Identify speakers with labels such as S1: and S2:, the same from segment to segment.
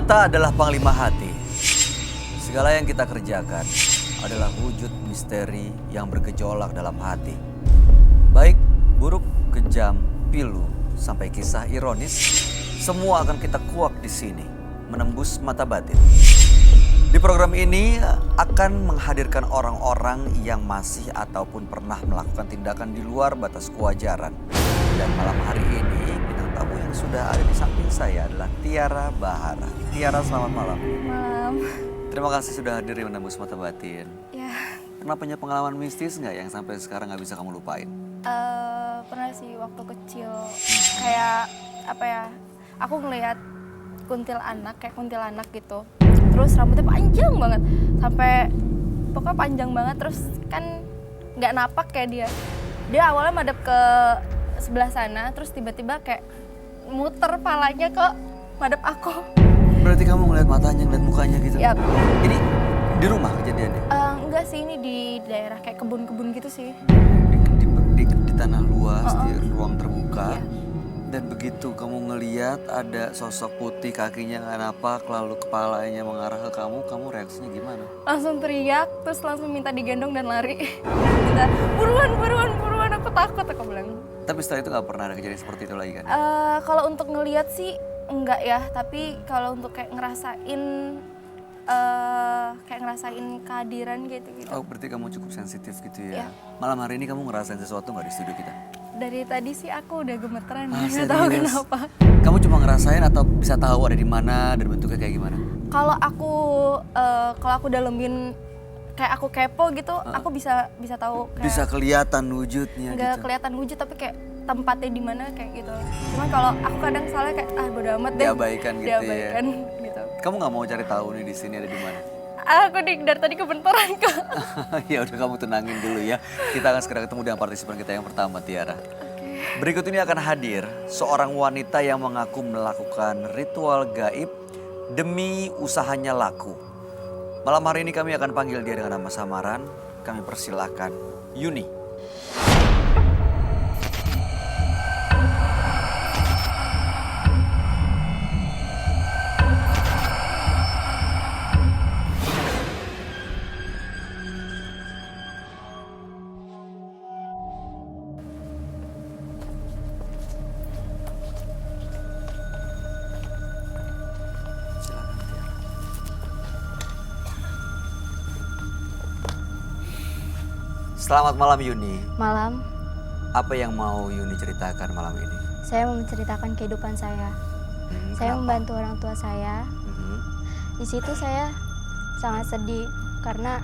S1: Mata adalah panglima hati. Segala yang kita kerjakan adalah wujud misteri yang bergejolak dalam hati. Baik, buruk, kejam, pilu, sampai kisah ironis, semua akan kita kuak di sini, menembus mata batin. Di program ini akan menghadirkan orang-orang yang masih ataupun pernah melakukan tindakan di luar batas kewajaran. Dan malam hari ini, bintang tamu yang sudah ada di samping saya adalah Tiara Bahara. Tiara, selamat malam.
S2: Malam.
S1: Terima kasih sudah hadir di Menembus Mata Batin.
S2: Ya,
S1: Pernah punya pengalaman mistis nggak yang sampai sekarang nggak bisa kamu lupain?
S2: pernah sih waktu kecil. Kayak apa ya? Aku ngelihat kayak kuntilanak gitu. Terus rambutnya panjang banget, sampai pokoknya panjang banget. Terus kan nggak napak kayak dia. Dia awalnya madep ke sebelah sana, terus tiba-tiba kayak muter palanya ke madep aku.
S1: Berarti kamu ngeliat matanya, ngeliat mukanya gitu?
S2: Yap.
S1: Ini di rumah kejadiannya?
S2: Enggak sih, ini di daerah kayak kebun-kebun gitu sih.
S1: Di tanah luas, di ruang terbuka.
S2: Iya.
S1: Dan begitu kamu ngeliat ada sosok putih, kakinya nggak napak, lalu kepalanya mengarah ke kamu reaksinya gimana?
S2: Langsung teriak, terus langsung minta digendong dan lari. Minta, buruan, aku takut, aku bilang.
S1: Tapi setelah itu nggak pernah ada kejadian seperti itu lagi kan?
S2: Kalau untuk ngelihat sih enggak ya, tapi kalau untuk kayak ngerasain kehadiran gitu.
S1: Oh, berarti kamu cukup sensitif gitu ya?
S2: Iya.
S1: Malam hari ini kamu ngerasain sesuatu nggak di studio kita?
S2: Dari tadi sih aku udah gemeteran,
S1: Ah,
S2: nggak tahu
S1: serius?
S2: kenapa.
S1: Kamu cuma ngerasain atau bisa tahu ada di mana dan bentuknya kayak gimana?
S2: Kalau aku dalemin, kayak aku kepo gitu, aku bisa tahu kayak
S1: Bisa kelihatan wujudnya
S2: nggak
S1: gitu?
S2: kelihatan wujud, tapi kayak tempatnya di mana kayak gitu. Cuman kalau aku kadang salah kayak bodo amat deh.
S1: Diabaikan gitu ya?
S2: Diabaikan gitu.
S1: Kamu nggak mau cari tahu nih di sini ada di mana?
S2: Aku dari tadi kebentoran kok.
S1: Ya udah, kamu tenangin dulu ya. Kita akan segera ketemu dengan partisipan kita yang pertama, Tiara. Berikut ini akan hadir seorang wanita yang mengaku melakukan ritual gaib demi usahanya laku. Malam hari ini kami akan panggil dia dengan nama samaran. Kami persilahkan Yuni. Silakan, Tiara. Selamat malam Yuni.
S2: Malam,
S1: Apa yang mau Yuni ceritakan malam ini?
S2: saya mau menceritakan kehidupan saya. Saya
S1: Kenapa?
S2: membantu orang tua saya.
S1: Mhm.
S2: Di situ saya sangat sedih karena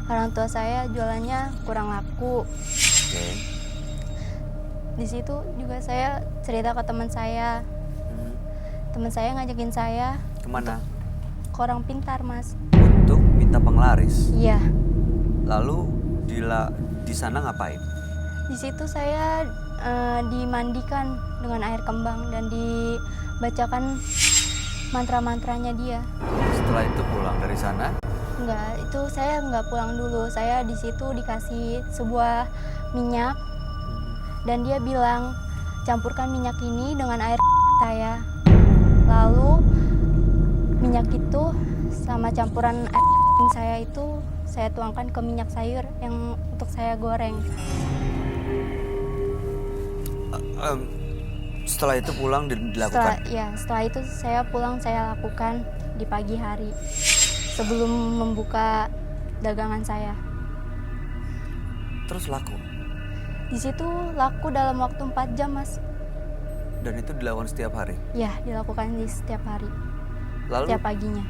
S2: orang tua saya jualannya kurang laku.
S1: Oke.
S2: Di situ juga saya cerita ke teman saya.
S1: Mhm.
S2: Teman saya ngajakin saya
S1: Kemana?
S2: ke orang pintar, Mas.
S1: Untuk minta penglaris.
S2: Iya.
S1: Lalu di sana ngapain?
S2: Di situ saya dimandikan dengan air kembang dan dibacakan mantra-mantranya dia.
S1: Setelah itu pulang dari sana,
S2: Enggak, itu saya nggak pulang dulu. Saya di situ dikasih sebuah minyak dan dia bilang campurkan minyak ini dengan air saya. Lalu minyak itu sama campuran air saya itu saya tuangkan ke minyak sayur yang untuk saya goreng.
S1: setelah itu pulang dan dilakukan.
S2: Setelah itu saya pulang, saya lakukan di pagi hari sebelum membuka dagangan saya.
S1: Terus laku.
S2: Di situ laku dalam waktu 4 jam, Mas.
S1: Dan itu dilakukan setiap hari.
S2: Ya, dilakukan di setiap hari,
S1: Lalu
S2: setiap paginya.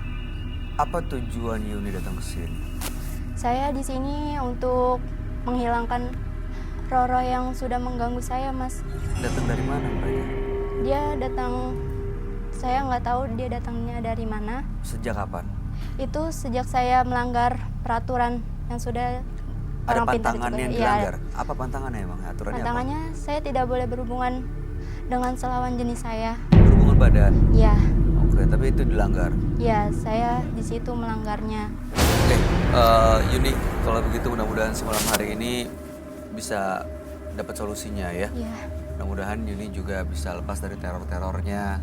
S1: apa tujuan Yuni datang ke sini?
S2: Saya di sini untuk menghilangkan roh-roh yang sudah mengganggu saya, Mas.
S1: Datang dari mana mereka?
S2: Dia datang, saya nggak tahu dia datangnya dari mana.
S1: Sejak kapan?
S2: Itu sejak saya melanggar peraturan yang sudah
S1: Ada
S2: orang pintar
S1: pantangan
S2: juga.
S1: yang
S2: Iya,
S1: dilanggar? Apa pantangannya emang? Aturannya
S2: pantangannya saya tidak boleh berhubungan dengan selawan jenis saya.
S1: apa? Berhubungan badan?
S2: Ya,
S1: Oke, tapi itu dilanggar.
S2: ya saya di situ melanggarnya.
S1: Oke, Yuni, kalau begitu mudah-mudahan semalam hari ini bisa dapat solusinya ya.
S2: Ya,
S1: Mudah-mudahan Yuni juga bisa lepas dari teror-terornya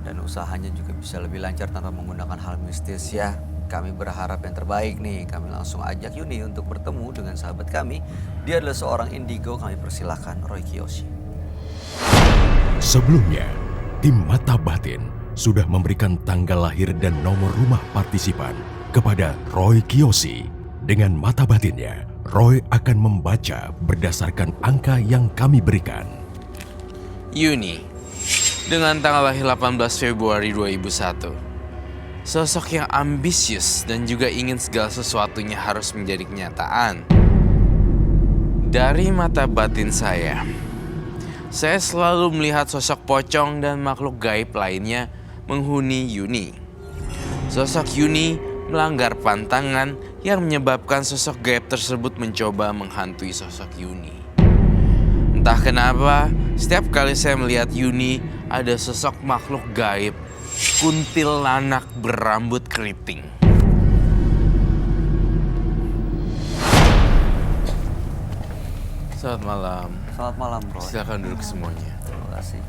S1: dan usahanya juga bisa lebih lancar tanpa menggunakan hal mistis ya. Kami berharap yang terbaik nih. Kami langsung ajak Yuni untuk bertemu dengan sahabat kami. Dia adalah seorang indigo. Kami persilahkan Roy Kiyoshi.
S3: Sebelumnya, tim Mata Batin sudah memberikan tanggal lahir dan nomor rumah partisipan kepada Roy Kiyoshi. Dengan mata batinnya, Roy akan membaca berdasarkan angka yang kami berikan.
S4: Yuni, dengan tanggal lahir 18 Februari 2001. Sosok yang ambisius dan juga ingin segala sesuatunya harus menjadi kenyataan. Dari mata batin saya selalu melihat sosok pocong dan makhluk gaib lainnya menghuni Yuni. Sosok Yuni melanggar pantangan yang menyebabkan sosok gaib tersebut mencoba menghantui sosok Yuni. Entah kenapa, setiap kali saya melihat Yuni, ada sosok makhluk gaib, kuntilanak berambut keriting. Selamat malam.
S1: Selamat malam, Roy.
S4: Silakan duduk semuanya.
S1: Terima kasih.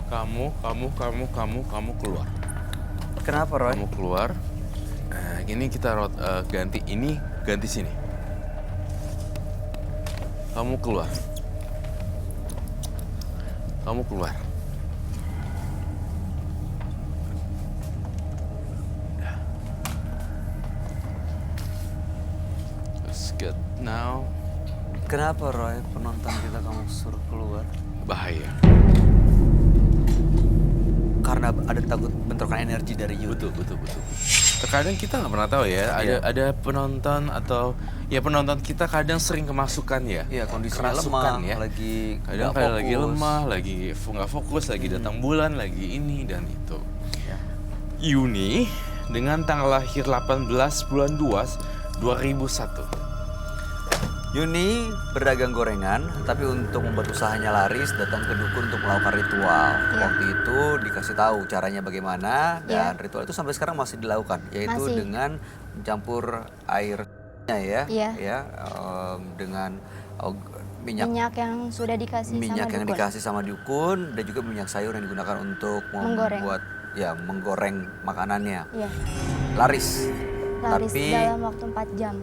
S4: Kamu keluar.
S1: Kenapa, Roy?
S4: Kamu keluar. Nah, gini kita ganti ini, ganti sini. Kamu keluar. Kamu keluar. That's good. Now,
S1: Kenapa, Roy? Penonton kita kamu suruh keluar?
S4: bahaya.
S1: Karena ada takut bentrokan energi dari Yuni.
S4: Betul. Terkadang kita nggak pernah tahu ya, ada penonton atau ya penonton kita kadang sering kemasukan ya.
S1: Iya, kondisinya
S4: Kerasukan
S1: lemah,
S4: ya.
S1: lagi
S4: Kadang
S1: nggak
S4: kayak lagi
S1: fokus.
S4: lemah, lagi nggak fokus, lagi datang bulan, lagi ini dan itu.
S1: Ya.
S4: Yuni dengan tanggal lahir 18 bulan 2 2001.
S1: Yuni berdagang gorengan, tapi untuk membuat usahanya laris datang ke dukun untuk melakukan ritual. Waktu itu dikasih tahu caranya bagaimana dan ritual itu sampai sekarang masih dilakukan, yaitu
S2: Masih.
S1: dengan mencampur airnya ya,
S2: Iya.
S1: dengan
S2: Minyak yang sudah dikasih
S1: minyak
S2: sama
S1: yang
S2: dukun.
S1: dikasih sama dukun dan juga minyak sayur yang digunakan untuk
S2: Menggoreng.
S1: membuat menggoreng makanannya.
S2: Iya,
S1: Laris.
S2: laris
S1: Tapi
S2: dalam waktu 4 jam.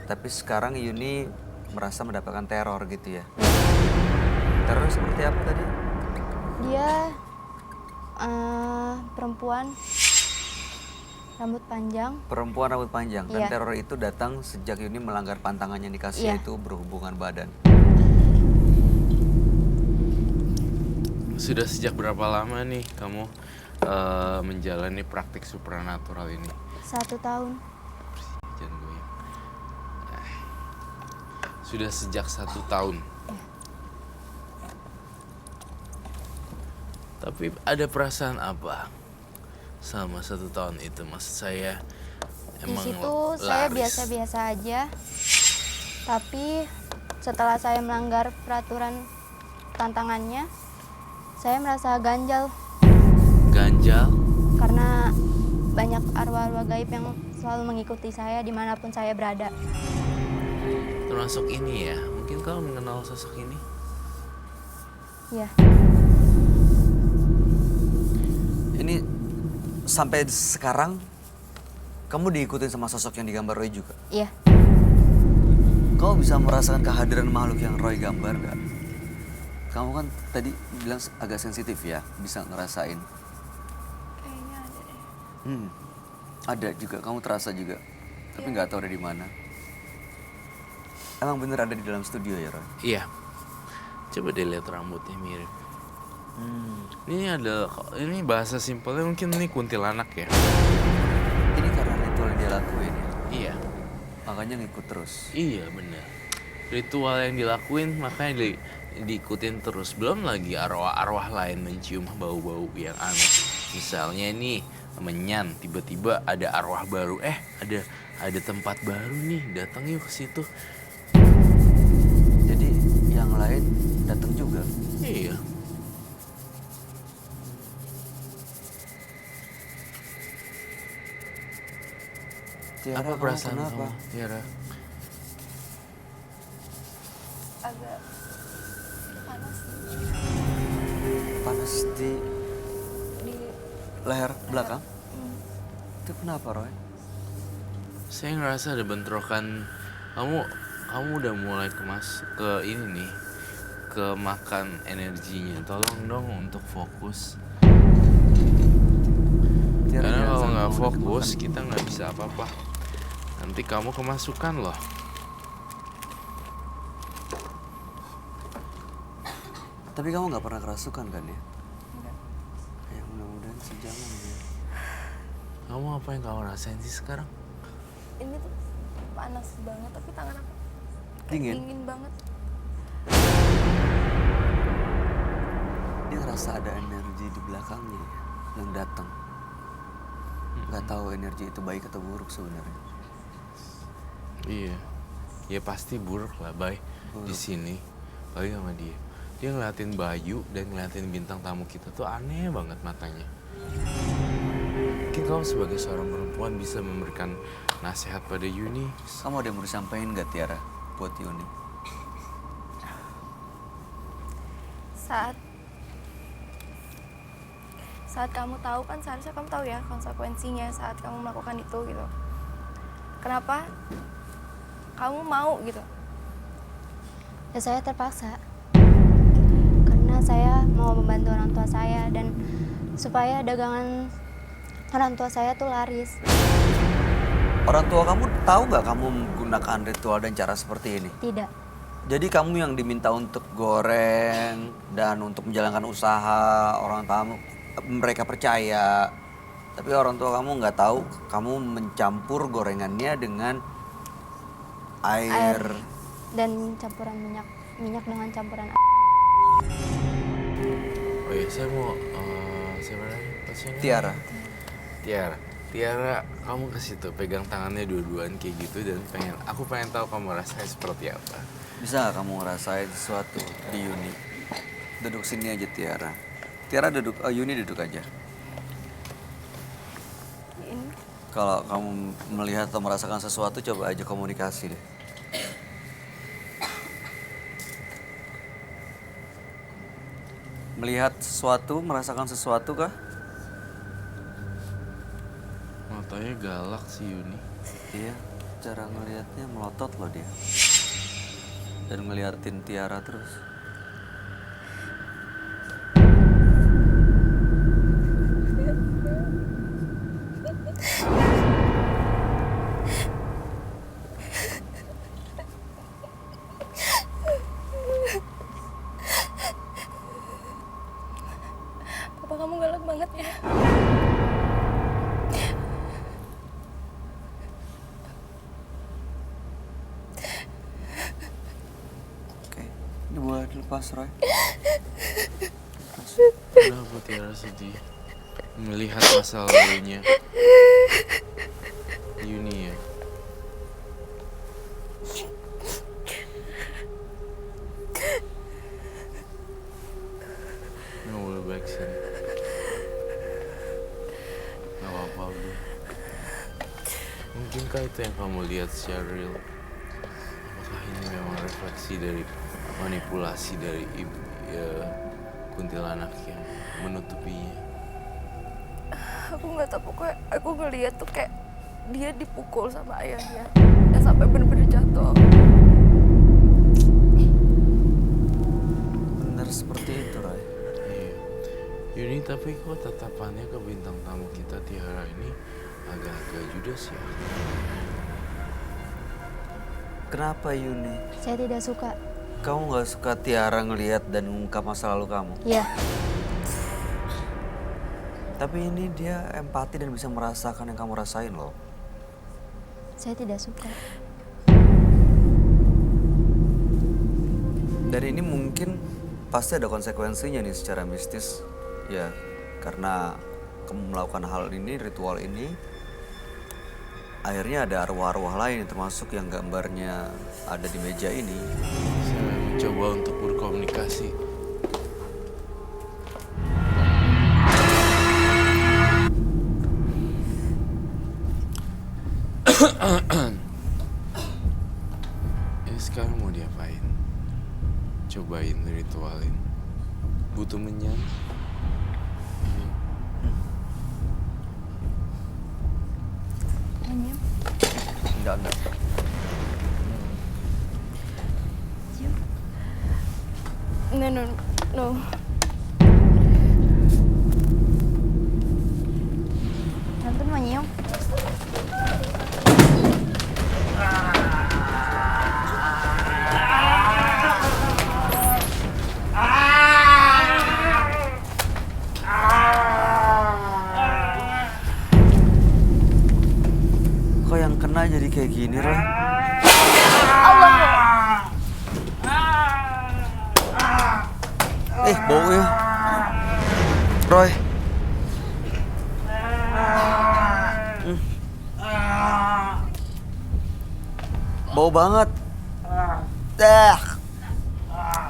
S1: Tapi sekarang Yuni merasa mendapatkan teror gitu ya. Teror seperti apa tadi?
S2: Dia perempuan rambut panjang.
S1: Perempuan rambut panjang. Dan
S2: Iya.
S1: teror itu datang sejak Yuni melanggar pantangan yang dikasih,
S2: Iya.
S1: yaitu berhubungan badan.
S4: Sudah sejak berapa lama nih kamu menjalani praktik supranatural ini?
S2: 1 tahun.
S4: Jangan goyang. Sudah sejak 1 tahun. Tapi ada perasaan apa selama 1 tahun itu? Maksud saya
S2: Di
S4: emang
S2: situ saya
S4: laris.
S2: biasa-biasa aja. Tapi setelah saya melanggar peraturan tantangannya, saya merasa ganjal
S4: Ganjal.
S2: karena banyak arwah-arwah gaib yang selalu mengikuti saya dimanapun saya berada.
S4: Termasuk ini ya. Mungkin kau mengenal sosok ini?
S2: Ya,
S1: Ini sampai sekarang kamu diikutin sama sosok yang digambar Roy juga?
S2: iya,
S1: Kau bisa merasakan kehadiran makhluk yang Roy gambar gak? Kamu kan tadi bilang agak sensitif ya, bisa ngerasain.
S2: kayaknya ada deh.
S1: Ada juga, kamu terasa juga. Tapi nggak tahu ada di mana. Emang bener ada di dalam studio ya, Roy?
S4: Iya. Coba deh lihat rambutnya mirip. Ini bahasa simpelnya mungkin ini kuntilanak ya.
S1: Ini karena ritual yang dia lakuin ya.
S4: Iya.
S1: Makanya ngikut terus.
S4: Iya bener. Ritual yang dilakuin makanya diikutin terus. Belum lagi arwah-arwah lain mencium bau-bau yang aneh. Misalnya nih menyan, tiba-tiba ada arwah baru. Ada tempat baru nih, datang yuk ke situ.
S1: Jadi yang lain datang juga.
S4: Iya.
S1: Tiara,
S4: Apa
S1: kamu
S4: perasaan
S1: kenapa?
S4: kamu, Tiara?
S2: Agak panas.
S1: di
S2: di
S1: leher belakang. Itu kenapa, Roy?
S4: Saya ngerasa ada bentrokan. Kamu udah mulai ke ini nih, ke makan energinya. Tolong dong untuk fokus.
S1: Tiara,
S4: Karena
S1: jangan
S4: kalau
S1: sampai
S4: nggak
S1: kamu
S4: fokus,
S1: makan.
S4: kita nggak bisa apa-apa. Nanti kamu kemasukan loh.
S1: Tapi kamu nggak pernah kerasukan kan ya?
S2: enggak.
S1: Ya mudah-mudahan sih jangan ya.
S4: Kamu apa yang kamu rasain sih sekarang?
S2: Ini tuh panas banget tapi tangan aku kayak
S1: Dingin?
S2: dingin banget.
S1: Dia ngerasa ada energi di belakangnya ya, yang datang. Nggak tahu energi itu baik atau buruk sebenarnya.
S4: Iya, ya pasti buruk lah, Bay. Di sini, Bay sama dia. Dia ngeliatin Bayu dan ngeliatin bintang tamu kita tuh aneh banget matanya. Mungkin kamu sebagai seorang perempuan bisa memberikan nasihat pada Yuni.
S1: Kamu ada yang mau disampaikan nggak Tiara buat Yuni?
S2: Saat kamu tahu kan, seharusnya kamu tahu ya konsekuensinya saat kamu melakukan itu gitu. Kenapa kamu mau gitu?
S5: Ya saya terpaksa. Karena saya mau membantu orang tua saya dan supaya dagangan orang tua saya tuh laris.
S1: Orang tua kamu tahu nggak kamu menggunakan ritual dan cara seperti ini?
S5: Tidak.
S1: Jadi kamu yang diminta untuk goreng dan untuk menjalankan usaha, orang tamu mereka percaya. Tapi orang tua kamu nggak tahu kamu mencampur gorengannya dengan air.
S5: Dan campuran minyak dengan campuran
S4: Oh iya, saya mau siapa lagi? Pasiennya?
S1: Tiara.
S4: Tiara, kamu ke situ pegang tangannya dua-duaan kayak gitu dan aku pengen tahu kamu rasanya seperti apa.
S1: Bisa nggak kamu ngerasain sesuatu di Yuni? Duduk sini aja Tiara. Tiara duduk, Yuni duduk aja.
S2: Ini
S1: Kalau kamu melihat atau merasakan sesuatu, coba aja komunikasi deh. Melihat sesuatu, merasakan sesuatu kah?
S4: Matanya galak sih Yuni.
S1: Iya, cara ngelihatnya melotot loh dia. Dan ngeliatin Tiara terus.
S2: papa kamu galak banget ya.
S1: Oke, ini boleh dilepas Roy.
S4: Kenapa Tiara sedih melihat masa lalunya Yuni ya? Nggak boleh baik sini. Nggak apa-apa udah. Mungkinkah itu yang kamu lihat secara real? Apakah ini memang refleksi dari manipulasi dari ibu ya, kuntilanak yang menutupinya?
S2: Aku nggak tahu, pokoknya aku ngeliat tuh kayak dia dipukul sama ayahnya ya, sampai bener-bener jatuh.
S1: Bener seperti itu Roy.
S4: Iya. Yuni, tapi kok tatapannya ke bintang tamu kita Tiara ini agak-agak judes ya?
S1: Kenapa Yuni?
S5: saya tidak suka.
S1: Kamu nggak suka Tiara ngelihat dan mengungkap masa lalu kamu?
S5: Iya,
S1: Tapi ini dia empati dan bisa merasakan yang kamu rasain loh.
S5: saya tidak suka.
S1: Dan ini mungkin pasti ada konsekuensinya nih secara mistis. Ya, karena kamu melakukan hal ini, ritual ini, akhirnya ada arwah-arwah lain termasuk yang gambarnya ada di meja ini.
S4: Saya mencoba untuk berkomunikasi. Ini sekarang mau diapain? Cobain ritualin. Butuh menyan?
S1: enggak.
S2: No, no, no.
S5: Tantun mau nyium?
S1: Kok yang kena jadi kayak gini, Roy? Baunya. Roy. Bau banget.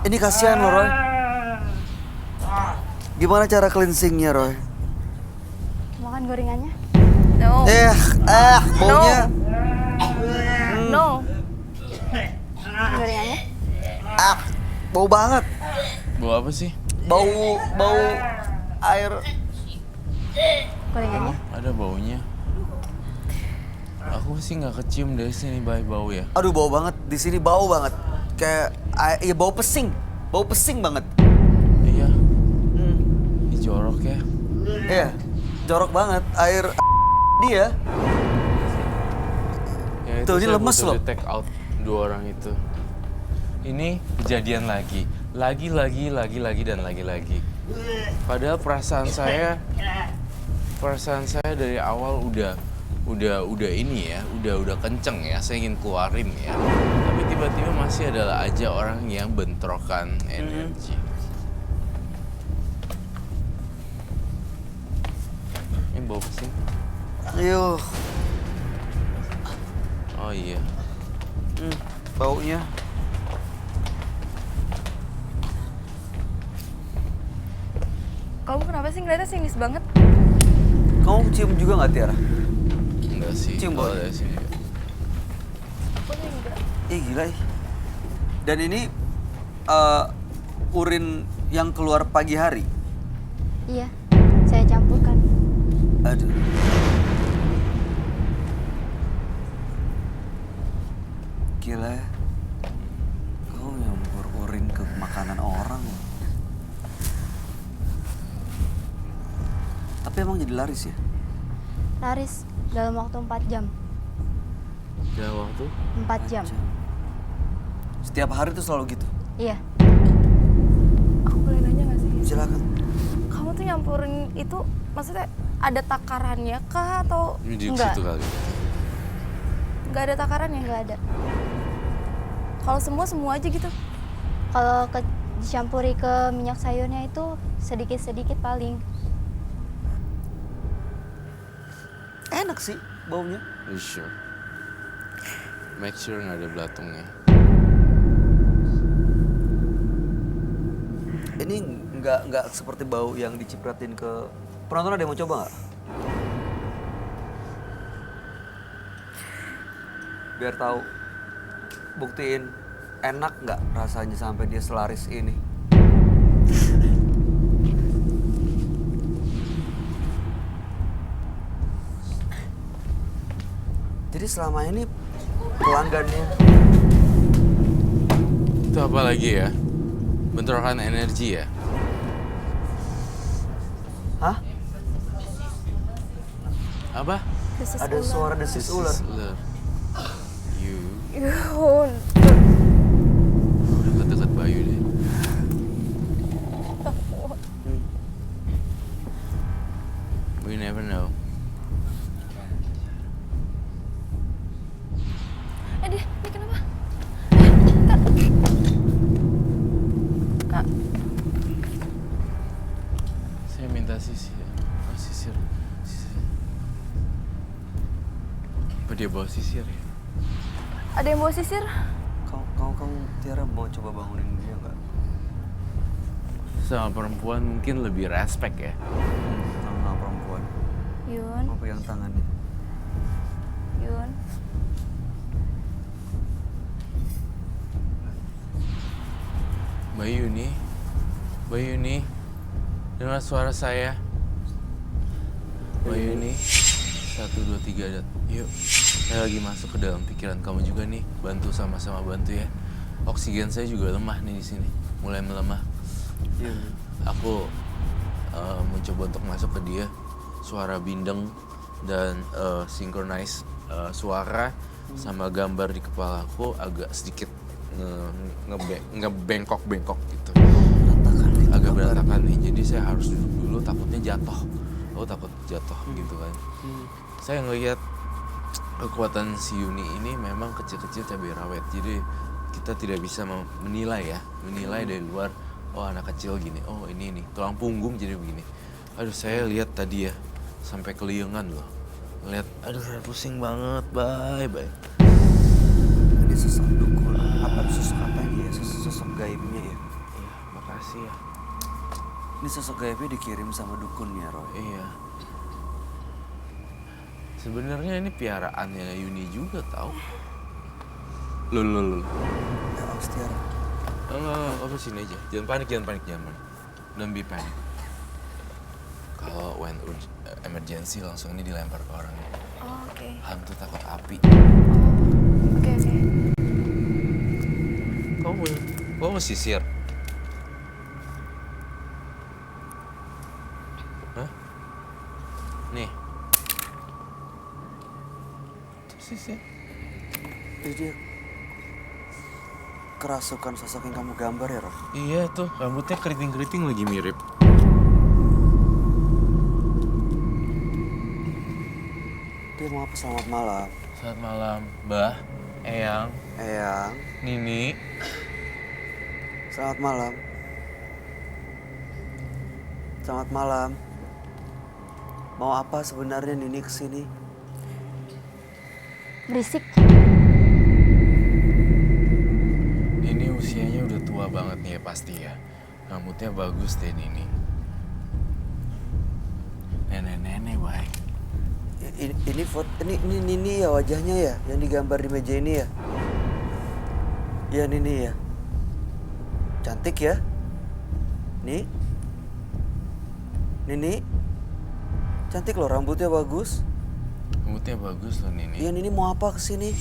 S1: Ini kasihan loh, Roy. Gimana cara cleansingnya, Roy?
S5: Makan gorengannya?
S2: No.
S1: Baunya.
S2: No.
S5: Gorengannya?
S1: Bau banget.
S4: Bau apa sih?
S1: Bau air.
S5: Gorengannya?
S4: Ada baunya. Aku sih nggak kecium dari sini bau ya.
S1: Aduh, bau banget. Di sini bau banget. Kayak ya bau pesing. Bau pesing banget.
S4: Iya. Ini jorok ya.
S1: Iya, jorok banget. Air dia.
S4: Ya, itu
S1: Tuh, ini
S4: saya
S1: lemes
S4: butuh
S1: loh.
S4: di-take out 2 orang itu. Ini kejadian lagi dan lagi. Padahal perasaan saya dari awal udah ini ya, udah kenceng ya, saya ingin keluarin ya. Tapi tiba-tiba masih adalah aja orang yang bentrokan energi. Ini bau pesing.
S1: Yuh,
S4: Oh iya.
S1: baunya.
S2: Kamu kenapa sih ngeliatnya sinis banget?
S1: Kamu cium juga nggak, Tiara?
S4: Enggak sih.
S1: Cium
S4: kalau
S1: bau.
S4: dari sini.
S2: Aku nih enggak.
S1: Ih, gila ih. Dan ini urin yang keluar pagi hari.
S5: Iya, saya campurkan.
S1: Aduh. Gila ya. Kau nyampur urin ke makanan orang loh. Tapi emang jadi laris ya?
S5: Laris dalam waktu 4 jam.
S4: Dalam waktu
S5: 4 jam.
S1: Setiap hari tuh selalu gitu?
S5: Iya.
S2: Aku boleh nanya gak sih?
S1: Silakan.
S2: Kamu tuh nyampurin itu maksudnya ada takarannya kah atau
S4: ini di
S5: Enggak.
S4: situ kali.
S2: nggak ada takarannya?
S5: Nggak ada.
S2: Kalau semua aja gitu?
S5: Kalau dicampuri ke minyak sayurnya itu sedikit-sedikit paling.
S1: Enak sih baunya.
S4: You sure? Make sure nggak ada belatungnya.
S1: Ini nggak seperti bau yang dicipratin ke penonton. Ada yang mau coba nggak? Biar tahu, buktiin enak nggak rasanya sampai dia selaris ini. Jadi selama ini pelanggannya.
S4: Itu apa lagi ya? Bentrokan energi ya?
S1: Hah?
S4: Apa?
S2: Desis
S1: Ada suara desis ular.
S4: Ular. You
S2: Yuh.
S4: deket-deket Bayu deh. We never know.
S2: Dia kenapa? Kak.
S4: Saya minta sisir. Oh, sisir. Apa dia bawa sisir ya?
S2: Ada yang bawa sisir?
S1: Kamu Tiara mau coba bangunin dia nggak?
S4: Sama perempuan mungkin lebih respect ya.
S1: Sama perempuan.
S2: Yun,
S1: Mau pegang tangannya.
S2: Yun.
S4: Bayu nih, dengar suara saya. Bayu nih, 1, 2, 3, yuk. Saya lagi masuk ke dalam pikiran kamu juga nih. Bantu sama-sama bantu ya. Oksigen saya juga lemah nih di sini. Mulai melemah.
S1: Iya.
S4: Aku mencoba untuk masuk ke dia. Suara bindeng dan synchronize suara sama gambar di kepala aku agak sedikit ngebengkok-bengkok gitu. Agak berantakan nih. Jadi saya harus duduk dulu, takutnya jatuh. Aku takut jatuh gitu kan. Saya ngelihat kekuatan si Yuni ini memang kecil-kecil cabai rawit. Jadi kita tidak bisa menilai dari luar. Oh anak kecil gini, oh ini tulang punggung jadi begini. Aduh saya lihat tadi ya sampai keliengan loh. Lihat, aduh saya pusing banget, bye.
S1: Ini sosok dukun. Sosok apa ini ya? Sosok gaibnya ya?
S4: Iya, makasih ya.
S1: Ini sosok gaibnya dikirim sama dukunnya, Roy.
S4: Iya. Sebenarnya ini piaraannya Yuni juga tahu. Loh.
S1: Ya, Astiara.
S4: Apa sini aja. Jangan panik. Don't be panic. Kalau when emergency langsung ini dilempar ke orang.
S2: Oh, oke.
S4: Hantu takut api.
S2: Oh, oke.
S4: Kamu mau sisir? Hah? Nih. Tuh sisir.
S1: Jadi dia kerasukan sosok yang kamu gambar ya, Roy?
S4: Iya tuh, rambutnya keriting-keriting lagi mirip.
S1: Dia mau apa? Selamat malam.
S4: Selamat malam, Mbah, Eyang, Nini.
S1: Selamat malam. Selamat malam. Mau apa sebenarnya Nini kesini?
S5: Berisik.
S4: Nini usianya udah tua banget nih ya pasti ya. Rambutnya bagus deh Nini. Nenek-nenek baik.
S1: Ini foto, ini Nini ya wajahnya ya, yang digambar di meja ini ya. Ya Nini ya. Cantik ya. Nini. Cantik loh, rambutnya bagus.
S4: Rambutnya bagus loh Nini.
S1: Iya Nini mau apa kesini?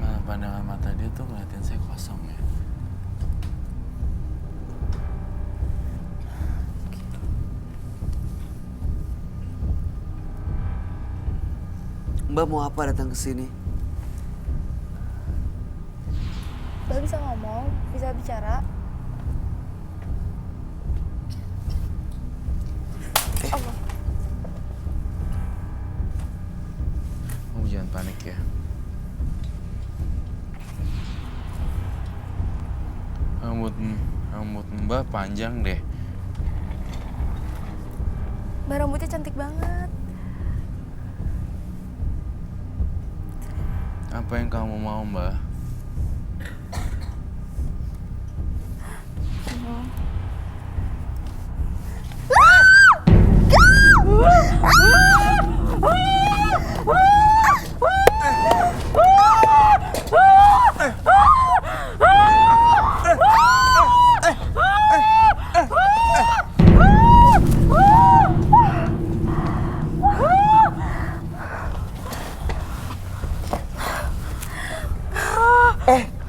S4: Nah, pandangan mata dia tuh ngeliatin saya kosong ya.
S1: Mbak mau apa datang ke sini?
S2: Mbak bisa ngomong, bisa bicara. Allah.
S4: Kamu jangan panik ya. Rambut Mbak panjang deh.
S2: Mbak rambutnya cantik banget.
S4: Apa yang kamu mau Mbak?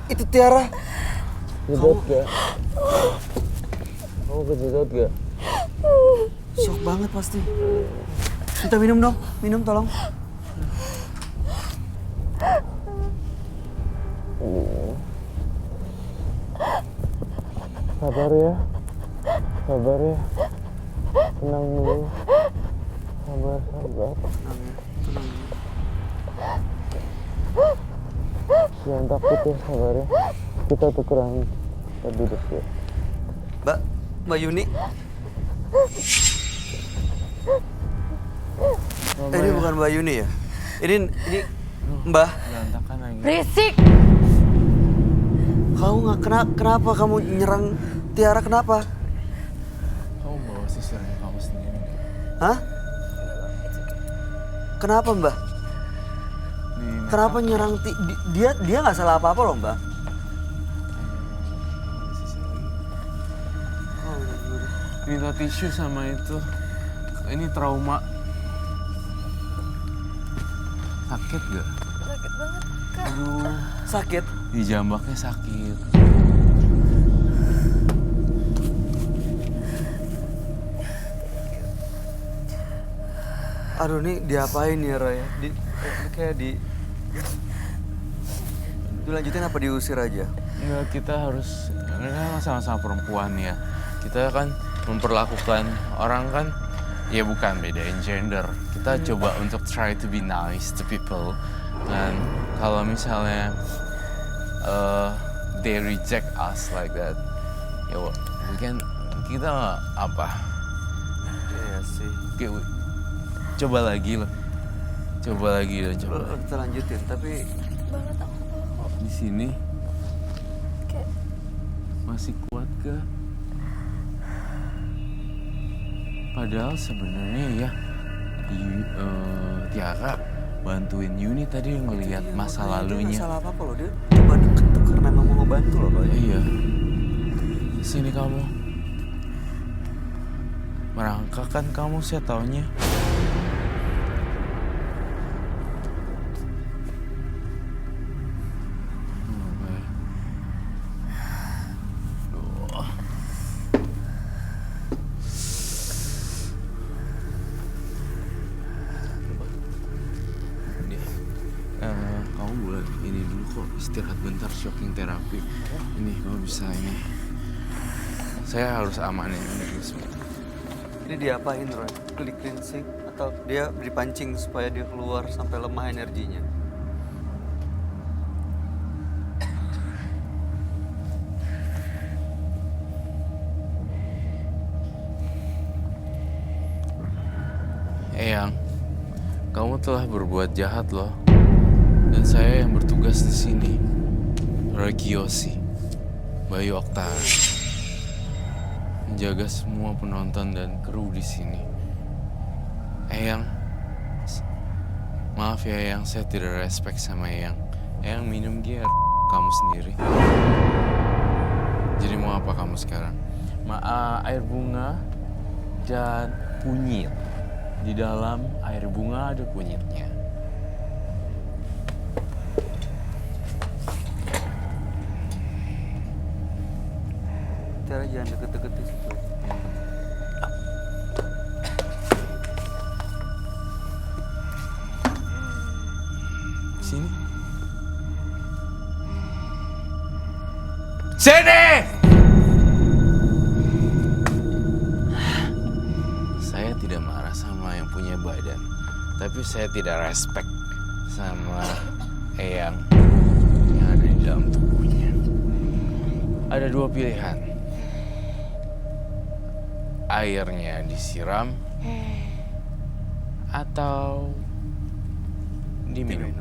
S1: Itu Tiara.
S4: Kejedot gak? Kamu kejedot gak?
S1: Shock banget pasti. Minta minum dong, minum tolong.
S4: Sabar ya. Tenang dulu. Sabar. Jangan takut ya, sabar ya. Kita tukeran duduk ya.
S1: Mbak Yuni. Ini bukan Mbak Yuni ya? Ini Mbah.
S4: Berantakan lagi.
S5: Berisik.
S1: Kamu nggak kenapa kamu nyerang Tiara kenapa?
S4: Kamu bawa sisirnya kamu sendiri nggak?
S1: Hah? Kenapa Mbah? Kenapa nyerang dia nggak salah apa-apa loh Mbah.
S4: Minta tisu sama itu. Ini trauma. Sakit gak?
S2: Sakit banget, Kak.
S4: Aduh,
S1: Sakit?
S4: di jambaknya sakit.
S1: Aduh, nih diapain ya Roy? Kayak dilanjutin apa diusir aja?
S4: Enggak, kita harus, ini kan sama-sama perempuan ya. Kita kan memperlakukan orang kan, ya bukan bedain gender. Kita coba untuk try to be nice to people. Dan kalau misalnya they reject us like that, ya kita apa?
S1: Iya sih.
S4: Coba lagi loh. Coba.
S1: Kita lanjutin, tapi
S2: Banget aku kok.
S4: Di sini
S2: Kayak
S4: masih kuat gak? Padahal sebenarnya ya Tiara bantuin Yuni tadi ngelihat masa lalunya.
S1: Dia salah apa-apa loh, dia coba deket tuh karena emang mau ngebantu loh Roy.
S4: Iya. Sini kamu. Merangkak kan kamu, saya taunya. Kamu boleh ini dulu kok, istirahat bentar, shocking terapi. Ini kamu bisa ini. Saya harus amanin ini dulu semua.
S1: Ini diapain Roy? Cleansing atau dia dipancing supaya dia keluar sampai lemah energinya?
S4: Eyang, kamu telah berbuat jahat loh. Dan saya yang bertugas di sini, Roy Kiyoshi, Bayu Oktara, menjaga semua penonton dan kru di sini. Eyang, maaf ya Eyang, saya tidak respect sama Eyang. Eyang minum gear kamu sendiri. Jadi mau apa kamu sekarang? Air bunga dan kunyit. Di dalam air bunga ada kunyitnya.
S1: Tiara jangan deket-deket di situ.
S4: Sini. Sini! Saya tidak marah sama yang punya badan, tapi saya tidak respect sama Eyang yang ada di dalam tubuhnya. Ada dua pilihan. Airnya disiram atau diminum.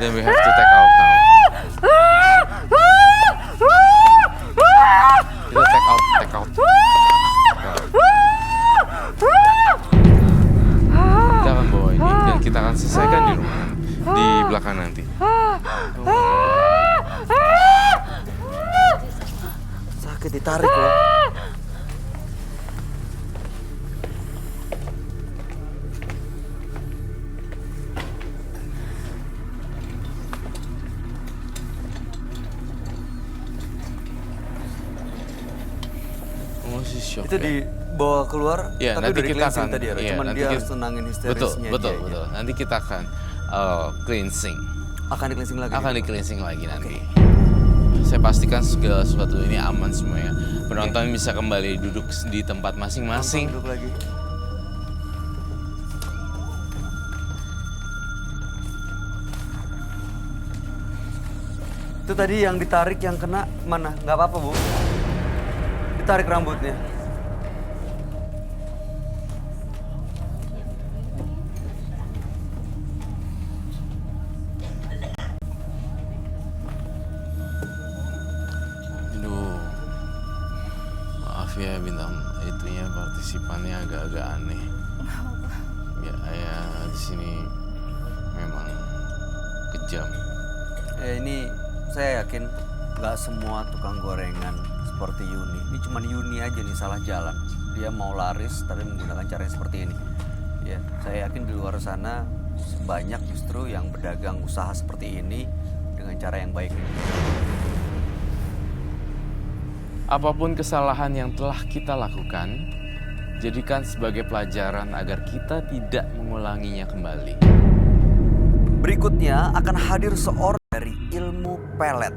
S4: Then we have to take out now. Kita take out. Kita akan bawa ini dan kita akan selesaikan di rumah, di belakang nanti.
S1: Sakit, ditarik loh.
S4: Masih shock
S1: Itu
S4: ya?
S1: dibawa keluar,
S4: Ya,
S1: tapi
S4: nanti
S1: udah
S4: kita
S1: di-cleansing
S4: akan
S1: tadi ya,
S4: iya,
S1: cuman
S4: nanti
S1: dia
S4: kita-
S1: harus tenangin histerisnya
S4: Betul.
S1: aja.
S4: Nanti kita akan cleansing.
S1: Akan di-cleansing lagi?
S4: Akan di cleansing lagi nanti. Saya pastikan segala sesuatu ini aman semua ya. Penonton bisa kembali duduk di tempat masing-masing.
S1: Duduk lagi. Itu tadi yang ditarik yang kena mana? Nggak apa-apa, Bu. Ditarik rambutnya.
S4: Aduh, maaf ya bintang itunya partisipannya agak-agak aneh. Ya di sini memang kejam.
S1: Ya ini saya yakin nggak semua tukang gorengan seperti Yuni. Ini cuma Yuni aja nih salah jalan. Dia mau laris tapi menggunakan cara yang seperti ini. Ya, saya yakin di luar sana banyak justru yang berdagang usaha seperti ini dengan cara yang baik ini.
S4: Apapun kesalahan yang telah kita lakukan, jadikan sebagai pelajaran agar kita tidak mengulanginya kembali.
S1: Berikutnya akan hadir seorang dari ilmu pelet.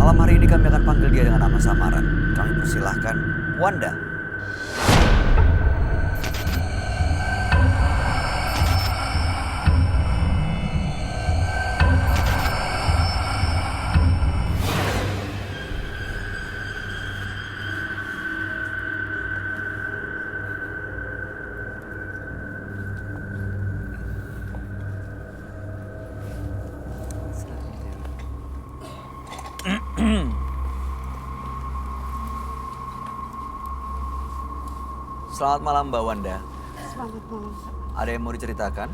S1: Malam hari ini kami akan panggil dia dengan nama samaran. Kami persilahkan Wanda. Selamat malam Mbak Wanda.
S6: Selamat malam, Pak.
S1: Ada yang mau diceritakan?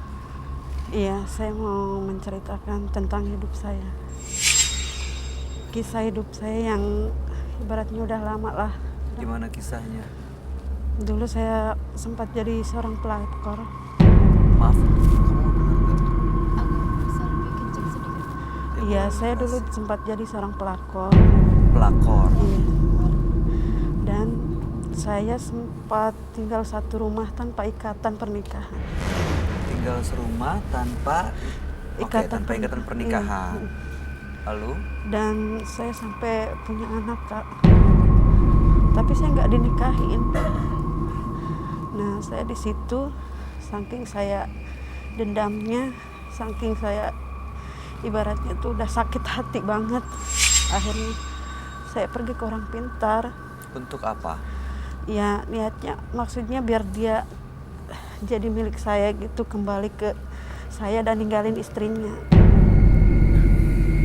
S6: Iya, saya mau menceritakan tentang hidup saya. Kisah hidup saya yang ibaratnya udah lama lah.
S1: Gimana kisahnya?
S6: Dulu saya sempat jadi seorang pelakor.
S1: Maaf, kamu dengar nggak?
S5: Aku bisa lebih kencang sedikit.
S6: Iya, saya dulu sempat jadi seorang pelakor.
S1: Pelakor.
S6: Iya. Dan saya sempat tinggal satu rumah tanpa ikatan pernikahan.
S1: Tinggal serumah tanpa tanpa ikatan pernikahan.
S6: Iya.
S1: Lalu?
S6: Dan saya sampai punya anak, Kak. Tapi saya nggak dinikahin. Nah, saya di situ, saking saya dendamnya, saking saya ibaratnya tuh udah sakit hati banget. Akhirnya saya pergi ke orang pintar.
S1: Untuk apa?
S6: Ya niatnya maksudnya biar dia jadi milik saya gitu, kembali ke saya dan ninggalin istrinya.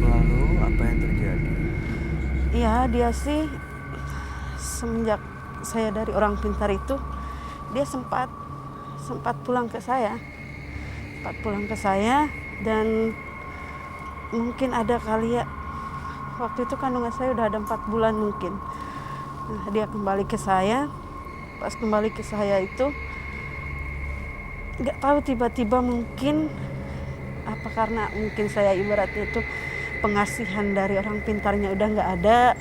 S1: Lalu apa yang terjadi?
S6: Ya dia sih semenjak saya dari orang pintar itu, dia sempat pulang ke saya. Dan mungkin ada kali ya, waktu itu kandungan saya udah ada 4 bulan mungkin. Nah, dia kembali ke saya. Pas kembali ke saya itu, nggak tahu tiba-tiba mungkin apa karena mungkin saya ibaratnya itu pengasihan dari orang pintarnya udah nggak ada,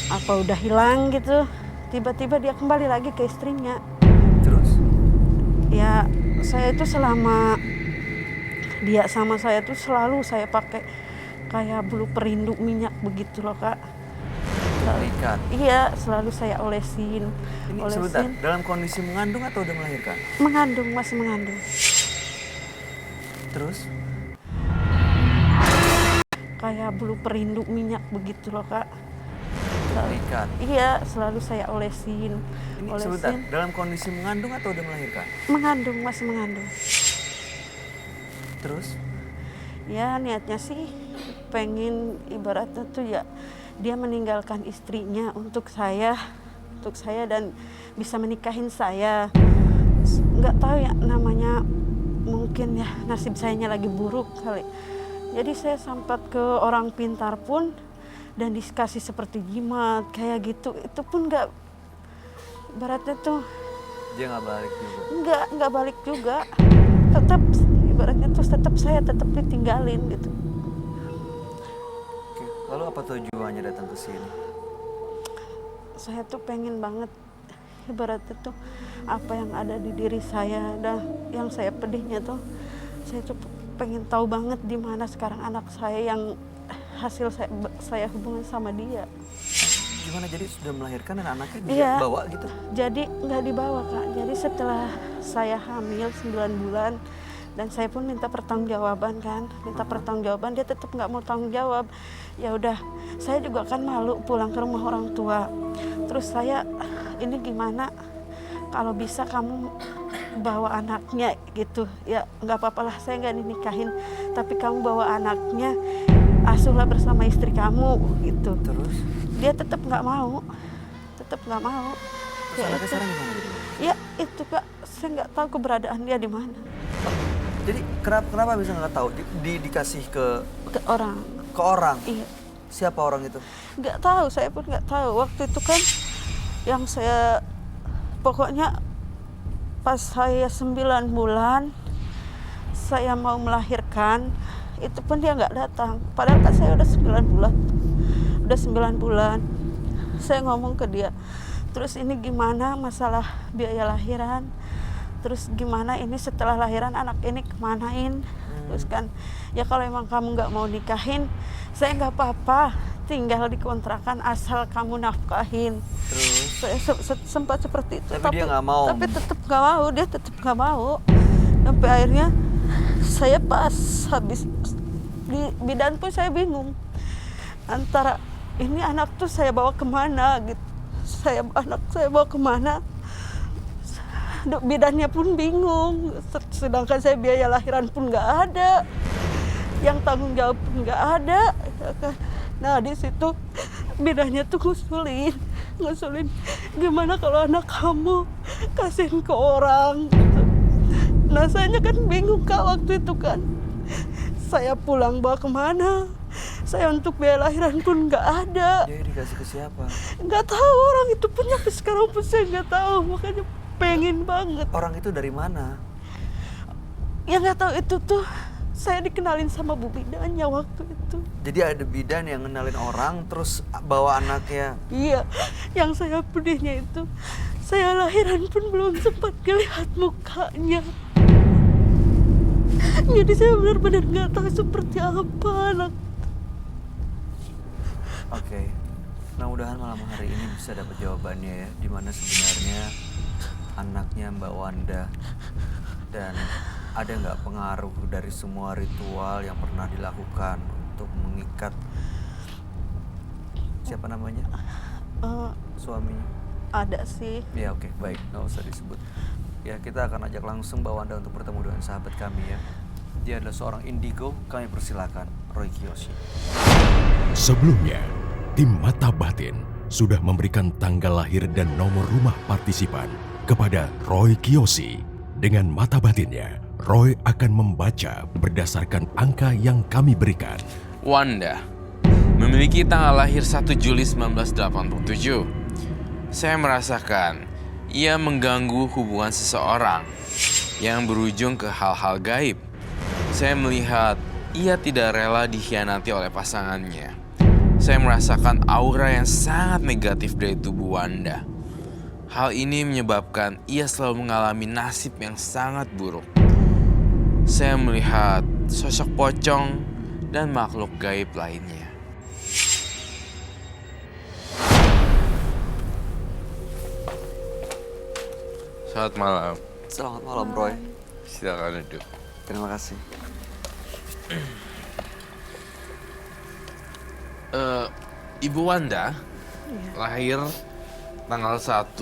S6: apa udah hilang gitu. Tiba-tiba dia kembali lagi ke istrinya.
S1: Terus?
S6: Ya saya itu selama dia sama saya tuh selalu saya pakai kayak bulu perindu minyak begitu loh, Kak.
S1: Terikat.
S6: Iya, selalu saya olesin.
S1: Ini sebentar, dalam kondisi mengandung atau udah melahirkan?
S6: Mengandung, masih mengandung.
S1: Terus?
S6: Kayak bulu perindu minyak begitu loh, Kak.
S1: Terikat.
S6: Iya, selalu saya olesin.
S1: Ini sebentar, dalam kondisi mengandung atau udah melahirkan?
S6: Mengandung, masih mengandung.
S1: Terus?
S6: Ya niatnya sih pengen ibaratnya tuh ya dia meninggalkan istrinya untuk saya dan bisa menikahin saya. Nggak tahu ya namanya, mungkin ya nasib sayanya lagi buruk kali. Jadi saya sempat ke orang pintar pun dan dikasih seperti jimat kayak gitu, itu pun nggak, ibaratnya tuh
S1: Dia nggak balik juga?
S6: nggak balik juga, tetap ibaratnya tuh saya tetap ditinggalin gitu.
S1: Oke, lalu apa tujuannya datang ke sini?
S6: Saya tuh pengen banget ibaratnya tuh apa yang ada di diri saya, yang saya pedihnya tuh saya tuh pengen tahu banget di mana sekarang anak saya yang hasil saya hubungan sama dia.
S1: Gimana jadi sudah melahirkan dan anaknya
S6: Iya.
S1: dibawa gitu?
S6: Jadi nggak dibawa Kak. Jadi setelah saya hamil 9 bulan dan saya pun minta pertanggungjawaban kan, pertanggungjawaban, dia tetap nggak mau tanggung jawab. Ya udah, saya juga kan malu pulang ke rumah orang tua. Terus saya, ini gimana? Kalau bisa kamu bawa anaknya gitu, ya nggak apa-apa lah, saya nggak dinikahin, tapi kamu bawa anaknya, asuhlah bersama istri kamu gitu.
S1: Terus?
S6: Dia tetap nggak mau,
S1: Terus anaknya sekarang gimana?
S6: Ya itu Kak, saya nggak tahu keberadaan dia di mana.
S1: Jadi kenapa bisa nggak tahu? Dikasih ke
S6: Ke orang,
S1: orang?
S6: iya.
S1: Siapa orang itu?
S6: Nggak tahu, saya pun nggak tahu. Waktu itu kan yang saya, pokoknya pas saya 9 bulan, saya mau melahirkan, itu pun dia nggak datang. Padahal kan saya udah 9 bulan. Udah 9 bulan. Saya ngomong ke dia, terus ini gimana masalah biaya lahiran? Terus gimana ini setelah lahiran anak ini kemanain? Terus kan, ya kalau emang kamu nggak mau nikahin, saya nggak apa-apa, tinggal di kontrakan asal kamu nafkahin.
S1: Terus?
S6: Saya sempat seperti itu.
S1: Tapi dia nggak mau.
S6: Tapi tetap nggak mau, dia tetap nggak mau. Sampai akhirnya saya pas habis di bidan pun saya bingung. Antara ini anak tuh saya bawa kemana gitu. Anak saya bawa kemana. Bidannya pun bingung, sedangkan saya biaya lahiran pun nggak ada, yang tanggung jawab pun nggak ada. Nah di situ bidannya tuh ngusulin, gimana kalau anak kamu kasihin ke orang. Nah saya kan bingung Kak waktu itu kan, saya pulang bawa kemana, saya untuk biaya lahiran pun nggak ada.
S1: Dia dikasih ke siapa?
S6: Nggak tahu, orang itu pun sampai sekarang pun saya nggak tahu, makanya pengen banget.
S1: Orang itu dari mana?
S6: Ya nggak tahu, itu tuh saya dikenalin sama bu bidannya waktu itu.
S1: Jadi ada bidan yang ngenalin orang terus bawa anaknya.
S6: Iya, yang saya pedihnya itu, saya lahiran pun belum sempat ngelihat mukanya. Jadi saya benar-benar nggak tahu seperti apa anak.
S1: Oke. Mudah-mudahan malam hari ini bisa dapat jawabannya ya, di mana sebenarnya anaknya Mbak Wanda, dan ada nggak pengaruh dari semua ritual yang pernah dilakukan untuk mengikat siapa namanya suaminya?
S6: Ada sih.
S1: Ya oke, baik, nggak usah disebut. Ya kita akan ajak langsung Mbak Wanda untuk bertemu dengan sahabat kami ya. Dia adalah seorang indigo, kami persilakan Roy Kiyoshi.
S3: Sebelumnya, tim Mata Batin sudah memberikan tanggal lahir dan nomor rumah partisipan kepada Roy Kiyoshi. Dengan mata batinnya, Roy akan membaca berdasarkan angka yang kami berikan.
S4: Wanda memiliki tanggal lahir 1 Juli 1987. Saya merasakan ia mengganggu hubungan seseorang yang berujung ke hal-hal gaib. Saya melihat ia tidak rela dikhianati oleh pasangannya. Saya merasakan aura yang sangat negatif dari tubuh Wanda. Hal ini menyebabkan ia selalu mengalami nasib yang sangat buruk. Saya melihat sosok pocong dan makhluk gaib lainnya. Selamat malam.
S1: Selamat malam Roy.
S4: Silakan duduk.
S1: Terima kasih.
S4: Ibu Wanda lahir tanggal 1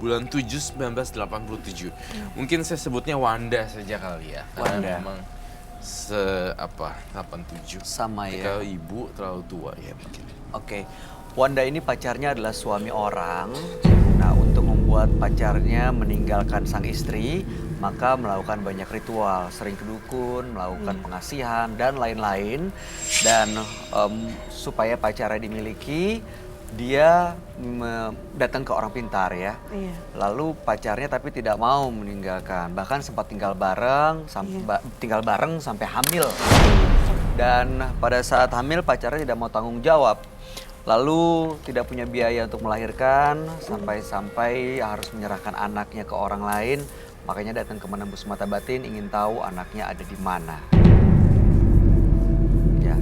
S4: bulan 7 1987. Mungkin saya sebutnya Wanda saja kali ya. Karena
S1: Wanda.
S4: memang 87.
S1: Sama ya.
S4: Kalau ibu terlalu tua ya mungkin.
S1: Oke, Wanda ini pacarnya adalah suami orang. Nah, untuk membuat pacarnya meninggalkan sang istri, maka melakukan banyak ritual, sering ke dukun, melakukan pengasihan, dan lain-lain. Dan supaya pacarnya dimiliki, dia datang ke orang pintar ya.
S6: Iya.
S1: Lalu pacarnya tapi tidak mau meninggalkan, bahkan sempat tinggal bareng, sampai hamil. Dan pada saat hamil pacarnya tidak mau tanggung jawab. Lalu tidak punya biaya untuk melahirkan, sampai-sampai harus menyerahkan anaknya ke orang lain. Makanya datang ke Menembus Mata Batin ingin tahu anaknya ada di mana. Ya.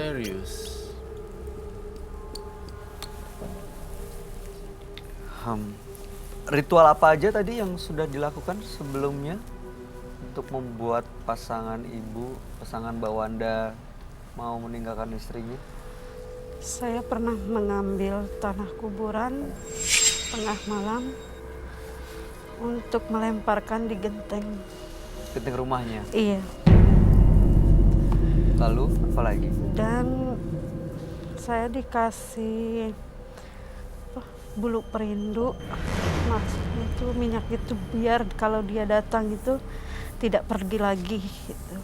S4: misterius.
S1: Ritual apa aja tadi yang sudah dilakukan sebelumnya untuk membuat pasangan ibu, pasangan Mbak Wanda mau meninggalkan istrinya?
S6: Saya pernah mengambil tanah kuburan tengah malam untuk melemparkan di genteng.
S1: Genteng rumahnya.
S6: Iya.
S1: Lalu apa lagi?
S6: Dan saya dikasih bulu perindu, maksudnya itu minyak itu biar kalau dia datang itu tidak pergi lagi gitu.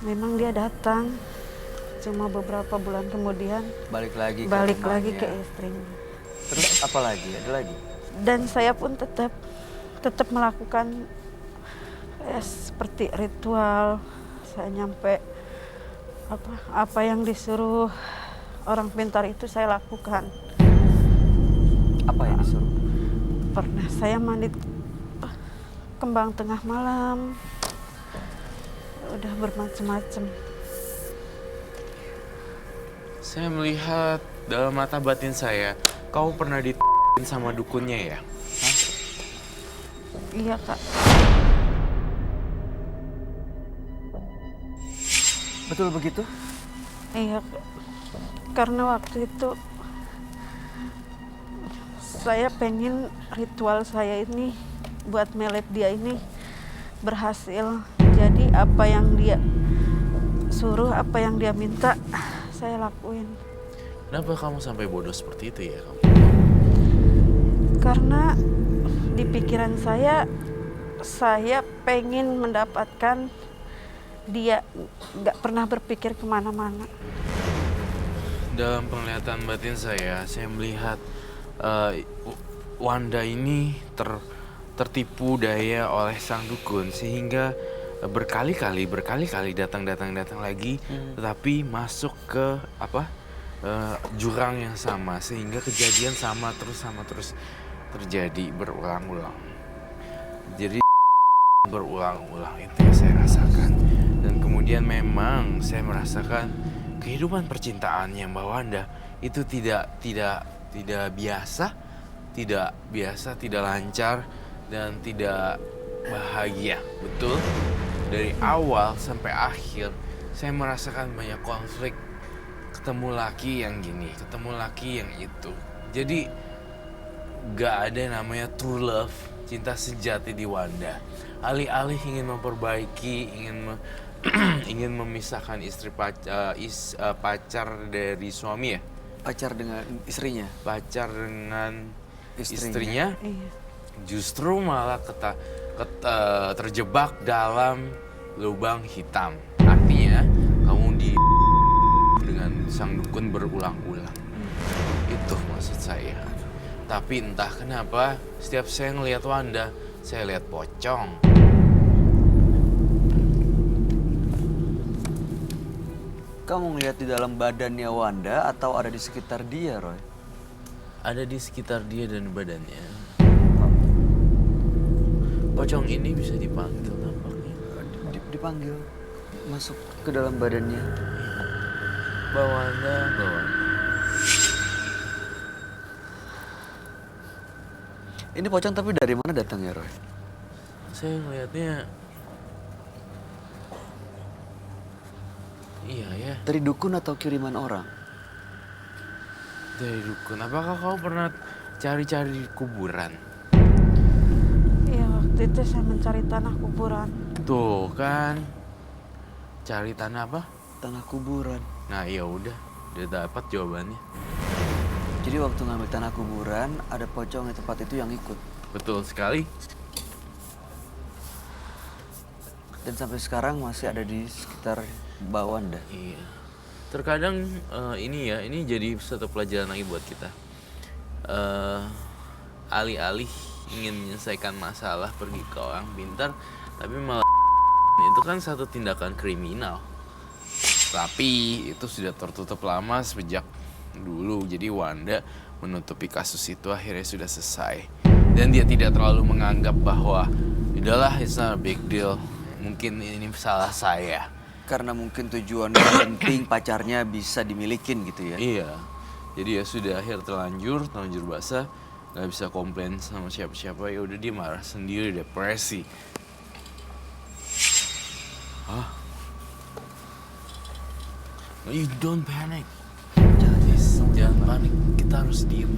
S6: Memang dia datang, cuma beberapa bulan kemudian
S1: Balik lagi ke
S6: balik lagi
S1: rumahnya.
S6: ke istrinya.
S1: Terus apa lagi? Ada lagi?
S6: Dan saya pun tetap melakukan seperti ritual. Saya nyampe apa yang disuruh orang pintar itu saya lakukan.
S1: Apa yang disuruh?
S6: Pernah saya mandi kembang tengah malam, udah bermacam-macam.
S4: Saya melihat dalam mata batin saya, kau pernah sama dukunnya ya?
S6: Iya Kak.
S1: Betul begitu?
S6: Iya Kak. Karena waktu itu saya pengen ritual saya ini buat melet dia ini berhasil. Jadi apa yang dia suruh, apa yang dia minta, saya lakuin.
S4: Kenapa kamu sampai bodoh seperti itu ya kamu?
S6: Karena di pikiran saya pengen mendapatkan dia, nggak pernah berpikir kemana-mana.
S4: Dalam penglihatan batin saya melihat Wanda ini tertipu daya oleh sang dukun sehingga berkali-kali datang lagi, tetapi masuk ke jurang yang sama sehingga kejadian sama terus terjadi berulang-ulang. Jadi berulang-ulang itu yang saya rasakan, dan kemudian memang saya merasakan kehidupan percintaannya Mbak Wanda itu tidak biasa, tidak lancar dan tidak bahagia. Betul, dari awal sampai akhir saya merasakan banyak konflik, ketemu laki yang gini, ketemu laki yang itu. Jadi gak ada namanya true love, cinta sejati di Wanda. Alih-alih ingin memperbaiki, ingin memisahkan pacar dari suami ya?
S1: Pacar dengan istrinya?
S4: Pacar dengan
S1: Istrinya.
S6: Iya.
S4: Justru malah terjebak dalam lubang hitam. Artinya kamu dengan sang dukun berulang-ulang. Itu maksud saya. Tapi entah kenapa setiap saya ngelihat Wanda, saya lihat pocong.
S1: Kamu ngelihat di dalam badannya Wanda atau ada di sekitar dia, Roy?
S4: Ada di sekitar dia dan badannya. Pocong ini bisa dipanggil nampaknya.
S1: Dipanggil masuk ke dalam badannya.
S4: Mbak Wanda.
S1: Ini pocong tapi dari mana datangnya, Roy?
S4: Saya ngelihatnya, iya ya,
S1: Dari dukun atau kiriman orang?
S4: dari dukun. Apakah kau pernah cari-cari di kuburan?
S6: Iya, waktu itu saya mencari tanah kuburan.
S4: Tuh kan, cari tanah apa?
S1: Tanah kuburan.
S4: Nah ya udah dapat jawabannya.
S1: Jadi waktu ngambil tanah kuburan, ada pocong di tempat itu yang ikut.
S4: Betul sekali.
S1: Dan sampai sekarang masih ada di sekitar Mbak Wanda.
S4: Iya. Terkadang ini jadi satu pelajaran lagi buat kita. Alih-alih ingin menyelesaikan masalah pergi ke orang pintar, tapi malah itu kan satu tindakan kriminal. Tapi itu sudah tertutup lama sejak dulu. Jadi Wanda menutupi kasus itu akhirnya sudah selesai. Dan dia tidak terlalu menganggap bahwa udahlah, it's not a big deal. Mungkin ini salah saya.
S1: Karena mungkin tujuannya penting pacarnya bisa dimilikin gitu ya.
S4: Iya. Jadi ya sudah akhir terlanjur basah, nggak bisa komplain sama siapa-siapa, ya udah dia marah sendiri, depresi. Hah? No, you don't panic. Jangan panik, kita harus diem.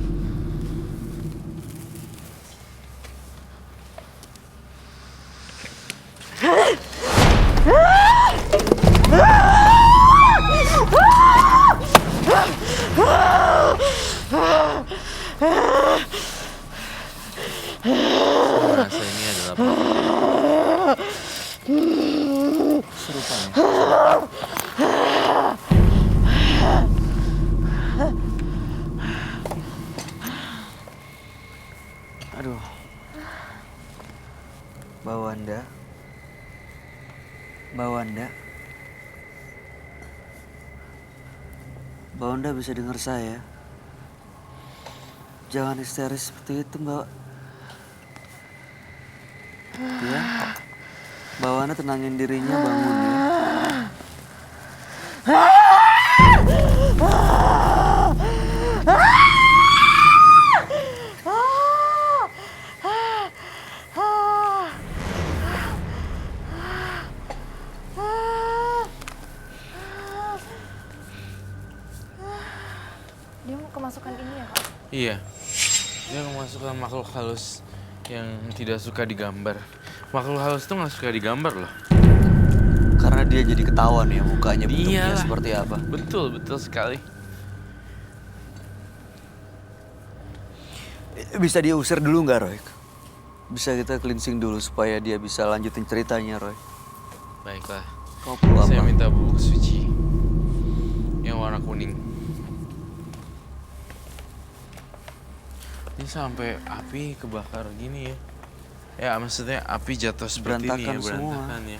S4: Saya merasa ini adalah
S1: Aduh. Mbak Wanda. Mbak Wanda. Mbak Wanda bisa dengar saya. Jangan histeris seperti itu, Mbak. Ya. Mbak Wanda tenangin dirinya, bangun ya.
S2: Dia mau kemasukan ini ya, Kak?
S4: Iya, dia memasukkan makhluk halus yang tidak suka digambar. Makhluk halus tuh nggak suka digambar loh.
S1: Karena dia jadi ketahuan ya mukanya bentuknya
S4: Iyalah.
S1: seperti apa.
S4: Betul, betul sekali.
S1: Bisa diusir dulu nggak, Roy? Bisa kita cleansing dulu supaya dia bisa lanjutin ceritanya, Roy.
S4: Baiklah,
S1: Kau perlu
S4: saya
S1: apa?
S4: minta bubuk suci yang warna kuning. Ini sampai api kebakar gini ya. Ya maksudnya api jatuh seperti ini ya,
S1: Berantakan semua.
S4: berantakan ya.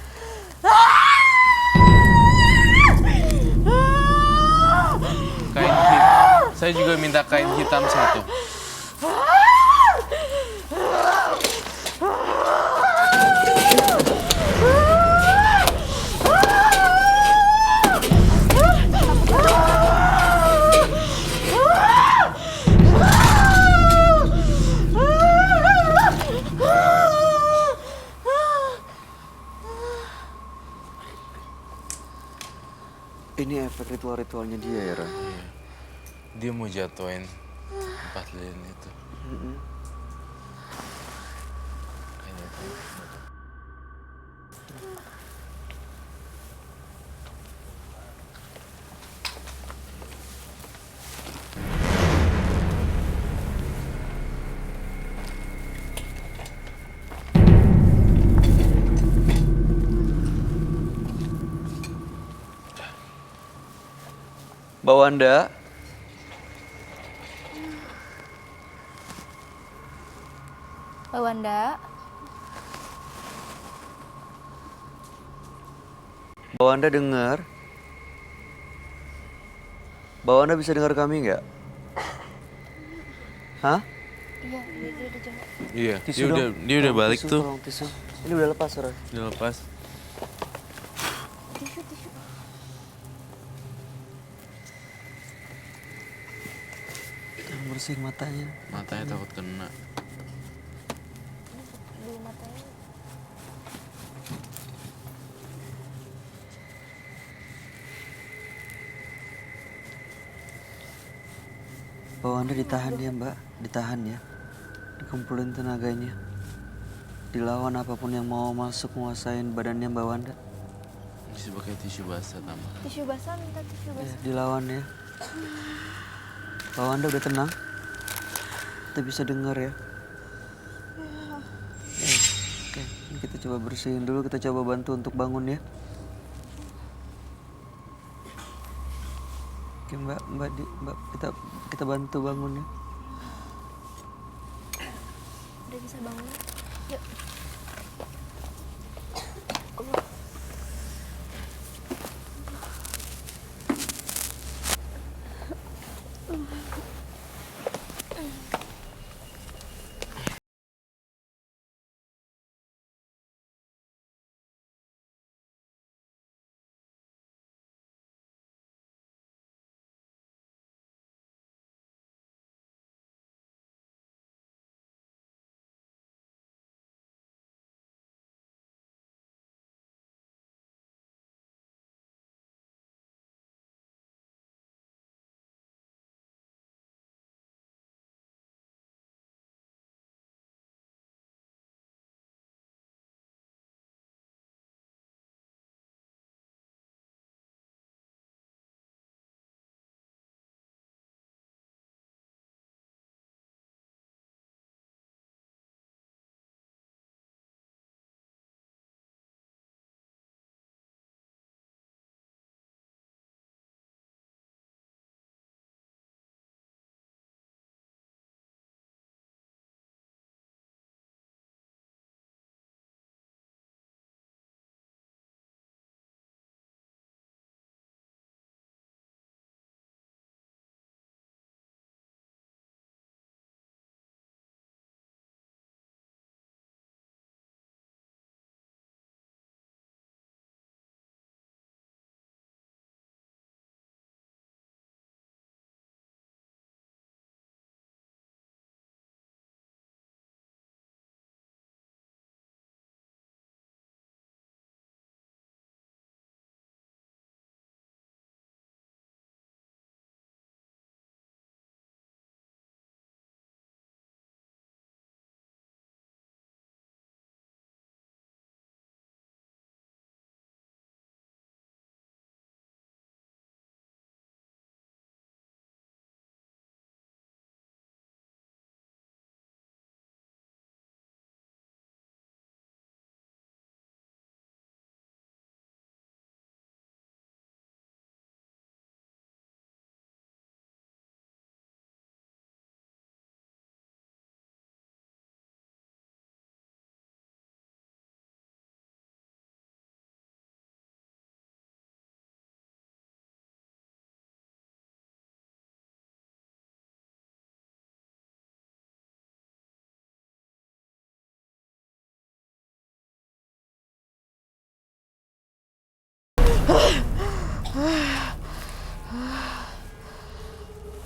S4: Kain hitam. Saya juga minta kain hitam satu.
S1: Ini efek ritual-ritualnya dia ya, Roy.
S4: Dia mau jatuhin 4 lilin itu. Kain hitam.
S1: Mbak Wanda.
S2: Mbak Wanda,
S1: Mbak Wanda dengar? Mbak Wanda bisa dengar kami nggak? Hah?
S2: iya, dia udah jenguk.
S4: Iya,
S1: Tisu
S4: dia
S1: dong.
S4: udah
S1: Tolong
S4: balik
S1: tisu,
S4: tuh.
S1: tolong tisu. Ini udah lepas, Roy.
S4: Udah lepas.
S1: Jangan bersihin matanya.
S4: Matanya takut kena.
S2: Di matanya.
S1: Mbak Wanda ditahan ya, Mbak. Ditahan ya. Dikumpulin tenaganya. Dilawan apapun yang mau masuk menguasain badannya Mbak Wanda.
S4: Bisa pakai tisu basah tambah.
S2: Tisu basah, minta tisu
S1: Ya,
S2: basah.
S1: dilawan ya. Mbak Wanda udah tenang. Kita bisa dengar ya. Oke, ini kita coba bersihin dulu. Kita coba bantu untuk bangun ya. Oke, Mbak, kita bantu bangun ya.
S2: Udah bisa bangun. Yuk.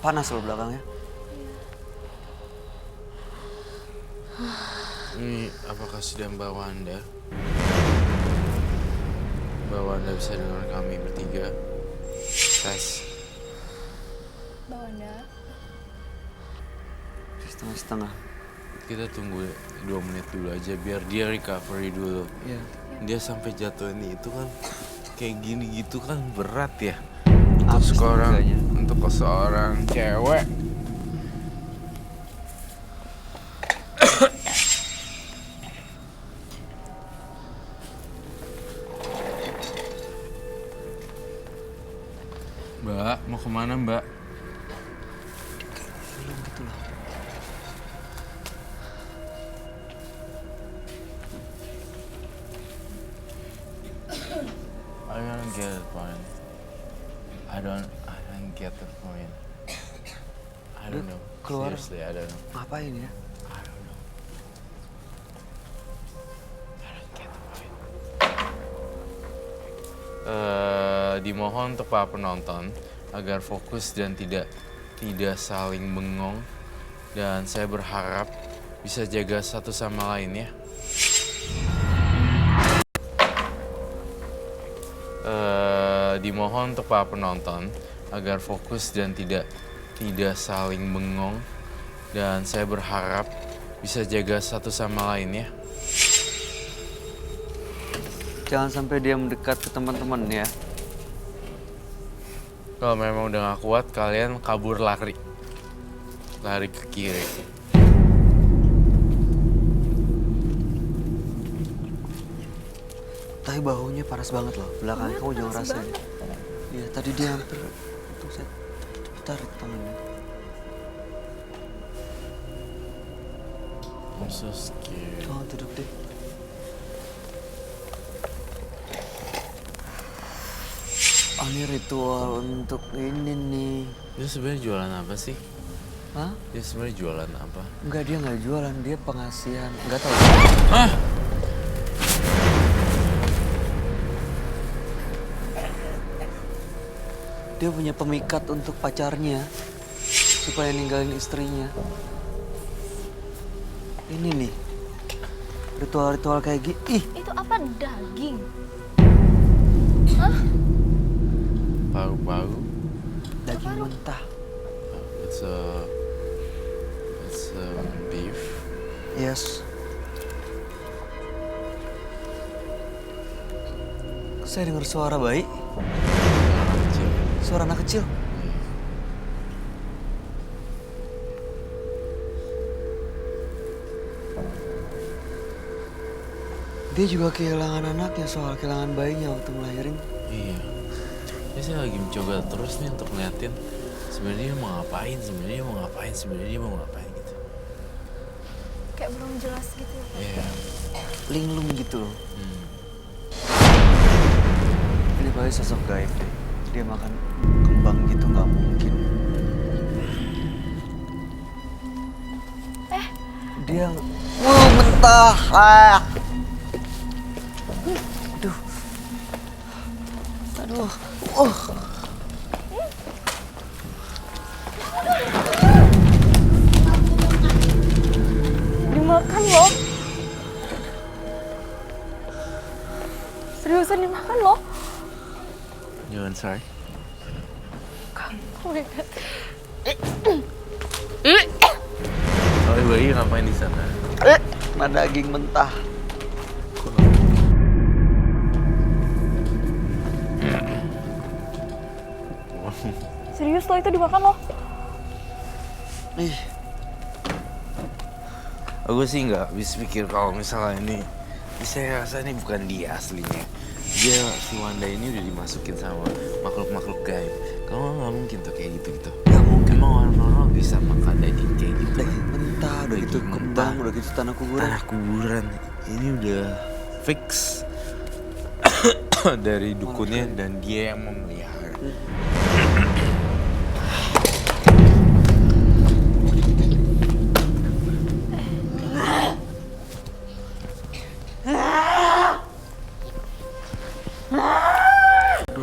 S1: Panas loh belakangnya.
S4: Ini apakah sudah Mbak Wanda? Mbak Wanda bisa dengar kami bertiga. Tes.
S2: Mbak Wanda.
S1: Setengah-setengah.
S4: Kita tunggu 2 menit dulu aja biar dia recovery dulu.
S1: Iya.
S4: Dia sampai jatuh ini itu kan kayak gini gitu kan berat ya.
S1: Habis tenaganya.
S4: Untuk seorang cewek. Mbak, mau kemana Mbak?
S1: Film gitu loh.
S4: I don't get it, man. I don't get the point. I don't know.
S1: Keluar.
S4: Seriously, I don't know.
S1: Ngapain ya?
S4: I don't know. I don't get the point. Dimohon untuk para penonton agar fokus dan tidak saling bengong, dan saya berharap bisa jaga satu sama lain ya. Dimohon untuk para penonton agar fokus dan tidak saling bengong, dan saya berharap bisa jaga satu sama lain ya.
S1: Jangan sampai dia mendekat ke teman-teman ya.
S4: Kalau memang udah gak kuat, kalian kabur lari ke kiri.
S1: Tapi bahunya panas banget loh. Belakangnya kamu jangan rasain. Iya, tadi dia hampir untuk saya tarik tangannya.
S4: I'm so scared.
S1: Kamu duduk deh. Oh, ini ritual untuk ini nih.
S4: Dia sebenarnya jualan apa sih?
S1: Hah?
S4: Dia sebenarnya jualan apa?
S1: Enggak, dia nggak jualan, dia pengasihan. Enggak tahu.
S4: Hah?
S1: Dia punya pemikat untuk pacarnya supaya ninggalin istrinya. Ini nih ritual-ritual kayak gini. Ih,
S2: Itu apa, daging?
S4: Paru-paru?
S1: daging mentah.
S4: It's a beef.
S1: Yes. Saya dengar suara bayi,
S4: Kecil.
S1: suara anak kecil. Dia juga kehilangan anaknya, soal kehilangan bayinya waktu ngelahirin.
S4: Iya. Jadi saya lagi mencoba terus nih untuk ngeliatin sebenarnya dia mau ngapain, sebenarnya dia mau ngapain gitu.
S2: Kayak belum jelas gitu ya.
S4: Iya.
S1: Linglung gitu loh. Ini bayi sosok gaib deh. Dia makan kembang gitu nggak mungkin. Dia mentah. Aduh. Aduh.
S2: Dimakan loh. Seriusan dimakan loh.
S4: Jangan say.
S2: Oh my God.
S4: Oh, bayi ngapain di sana?
S1: Daging mentah.
S2: Serius loh, itu dimakan loh.
S1: Ih,
S4: Aku sih nggak bisa pikir kalau misalnya ini, saya rasa ini bukan dia aslinya. Dia si Wanda ini udah dimasukin sama makhluk-makhluk gaib. Kalau nggak mungkin tuh kayak gitu.
S1: nggak mungkin.
S4: Emang orang-orang bisa makan daging kayak gitu?
S1: Daging mentah, udah gitu
S4: Daging
S1: kembang,
S4: mentah.
S1: udah gitu tanah kuburan.
S4: Tanah kuburan ini udah fix dari dukunnya dan dia yang memelihara.
S1: Aduh,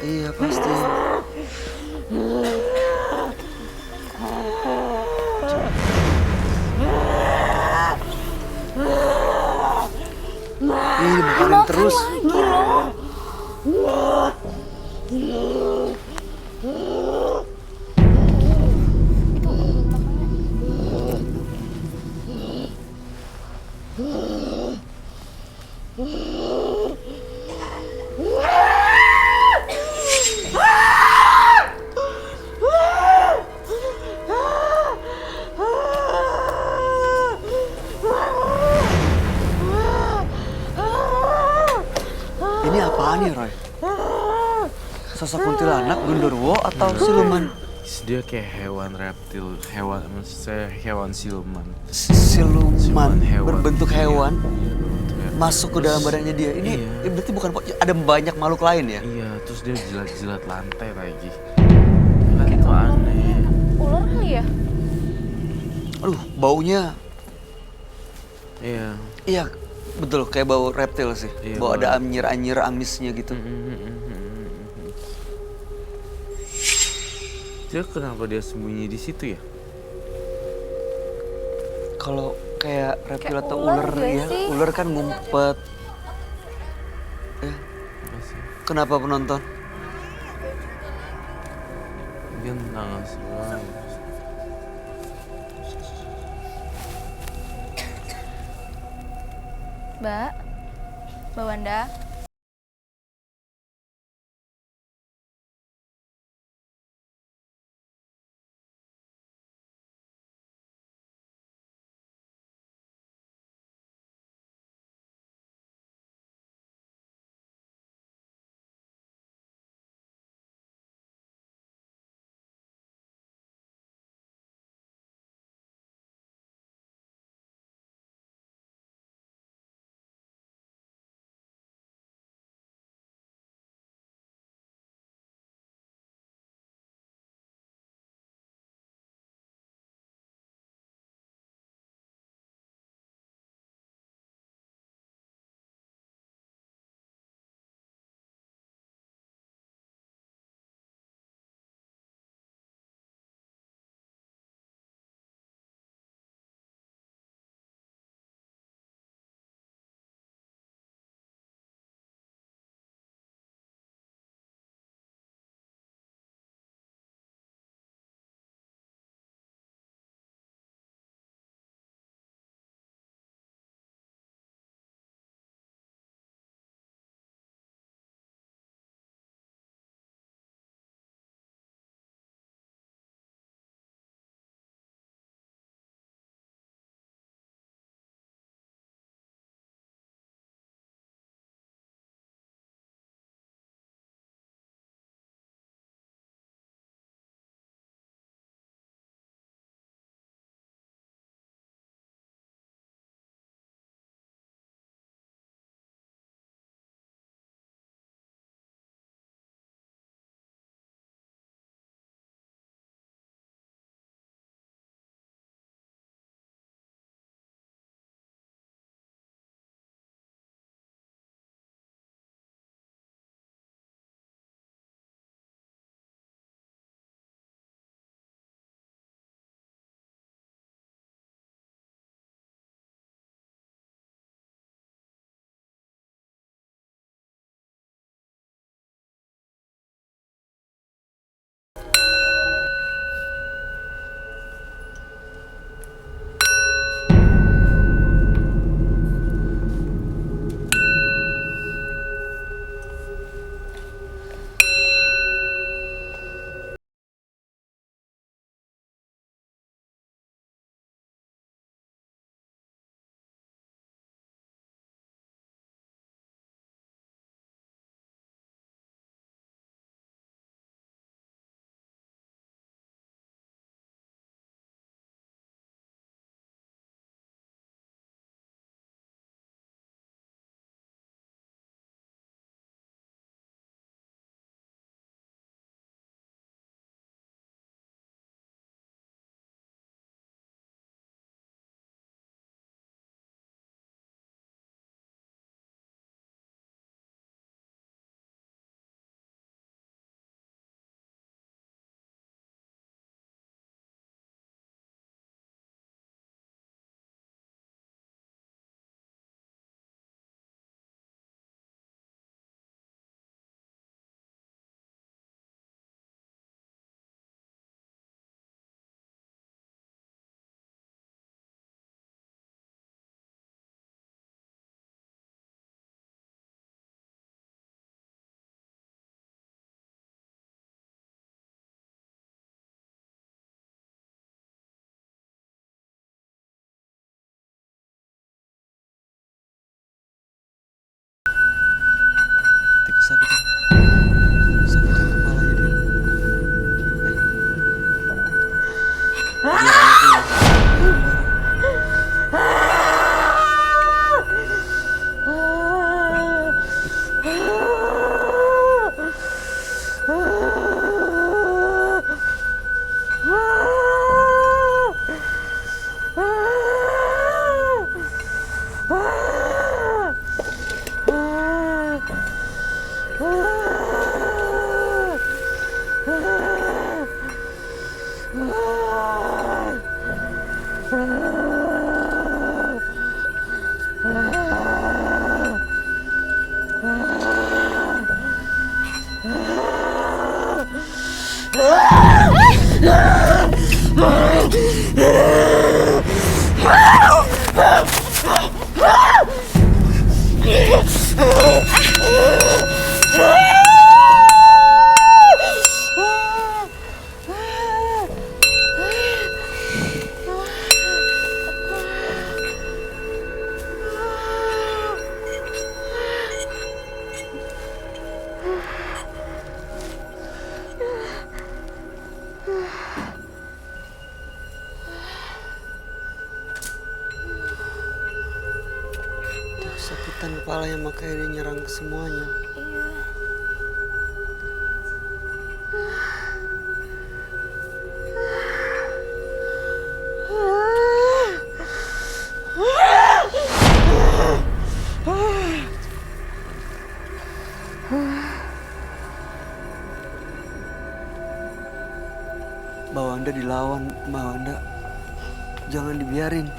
S1: Iya pasti. Ih, makanin terus.
S2: Lagi loh. Itu makannya.
S1: Ini apaan nih, Roy? Sosok kuntilanak, genderuwo, atau siluman?
S4: Dia kayak hewan reptil, maksud saya hewan siluman.
S1: Siluman
S4: hewan.
S1: berbentuk hewan
S4: Iya,
S1: masuk ke dalam badannya dia. Ini
S4: Iya.
S1: berarti bukan ada banyak makhluk lain ya?
S4: Iya, terus dia jilat-jilat lantai lagi. Kan itu aneh.
S2: Ular kali ya?
S1: Aduh, baunya.
S4: Iya.
S1: Iya, betul kayak bau reptil sih.
S4: Iya,
S1: Bau
S4: bau
S1: ada anyir-anyir amisnya gitu.
S4: Dia kenapa dia sembunyi di situ ya?
S1: Kalau kayak reptil
S2: Kayak
S1: atau
S2: ular
S1: ular
S2: gak
S1: ya,
S2: sih?
S1: ular kan ngumpet. Ya,
S4: Apa sih?
S1: kenapa penonton?
S4: Mungkin tanggal 11.
S2: Mbak Wanda.
S1: Kesakitan. Kesakitan kepalanya dia. Biar aku kesakitan kepalanya, makanya dia nyerang ke semuanya. Mbak Wanda dilawan, Mbak Wanda. Jangan dibiarin.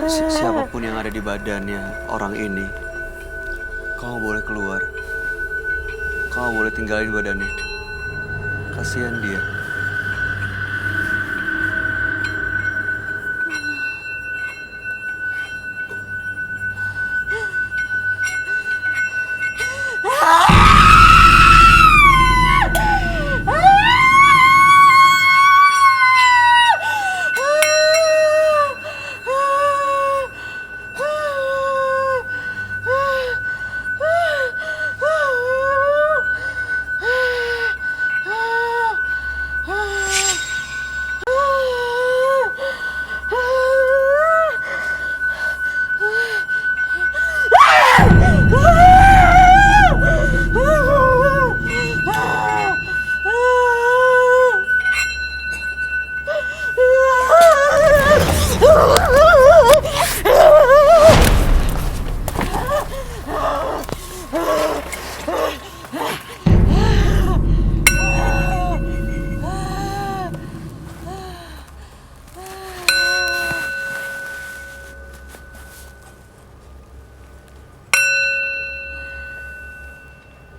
S1: Siapapun yang ada di badannya orang ini, kamu boleh keluar. Kamu boleh tinggalin badannya. Kasihan dia.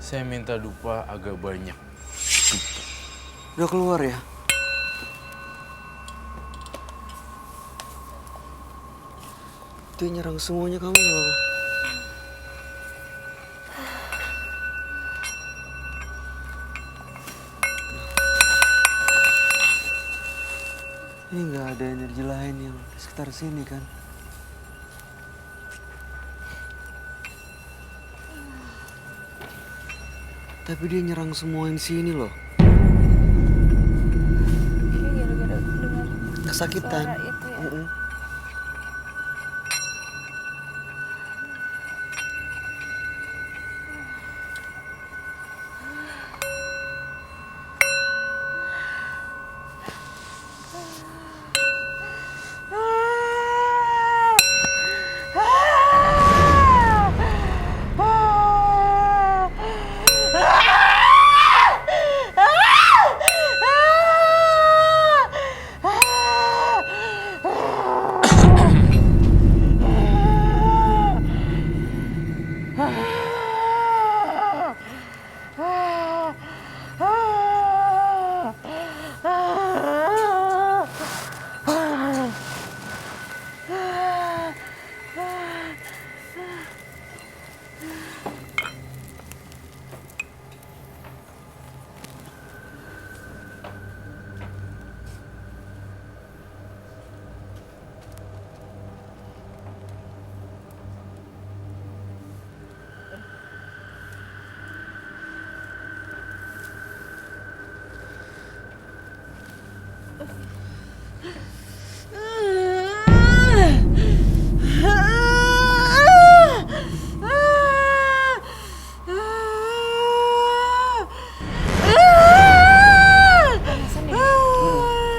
S4: Saya minta dupa agak banyak.
S1: Udah keluar ya? Dia nyerang semuanya, kamu nggak apa-apa? Ini nggak ada energi lain yang di sekitar sini kan? Tapi dia nyerang semua yang sini loh.
S2: Ini gara-gara dengar
S1: Kesakitan.
S2: suara itu ya.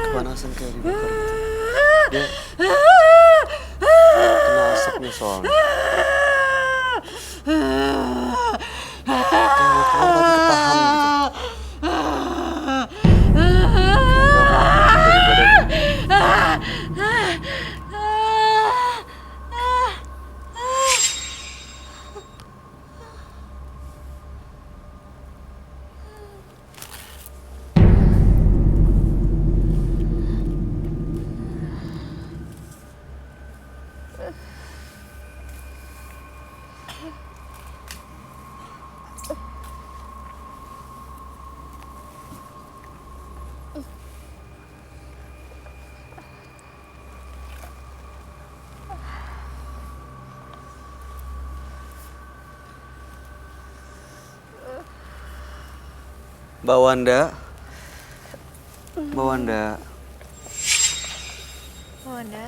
S1: Kepanasan kayak dibakar gitu. Dia kena asapnya soalnya. Kayak mau keluar tapi ketahan gitu. Kayak gak mau dari badannya. Mbak Wanda. Mbak Wanda.
S2: Wanda.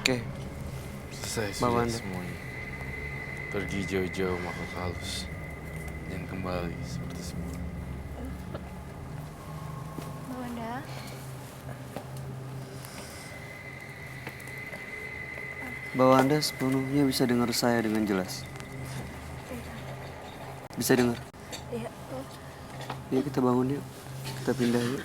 S1: Oke,
S4: Selesai
S1: Mbak
S4: sudah
S1: Wanda.
S4: semuanya. Pergi jauh-jauh makhluk halus. Dan kembali seperti semula.
S2: Mbak Wanda.
S1: Mbak Wanda sepenuhnya bisa dengar saya dengan jelas. Bisa dengar?
S2: Iya.
S1: Yuk kita bangun yuk. Kita pindah yuk.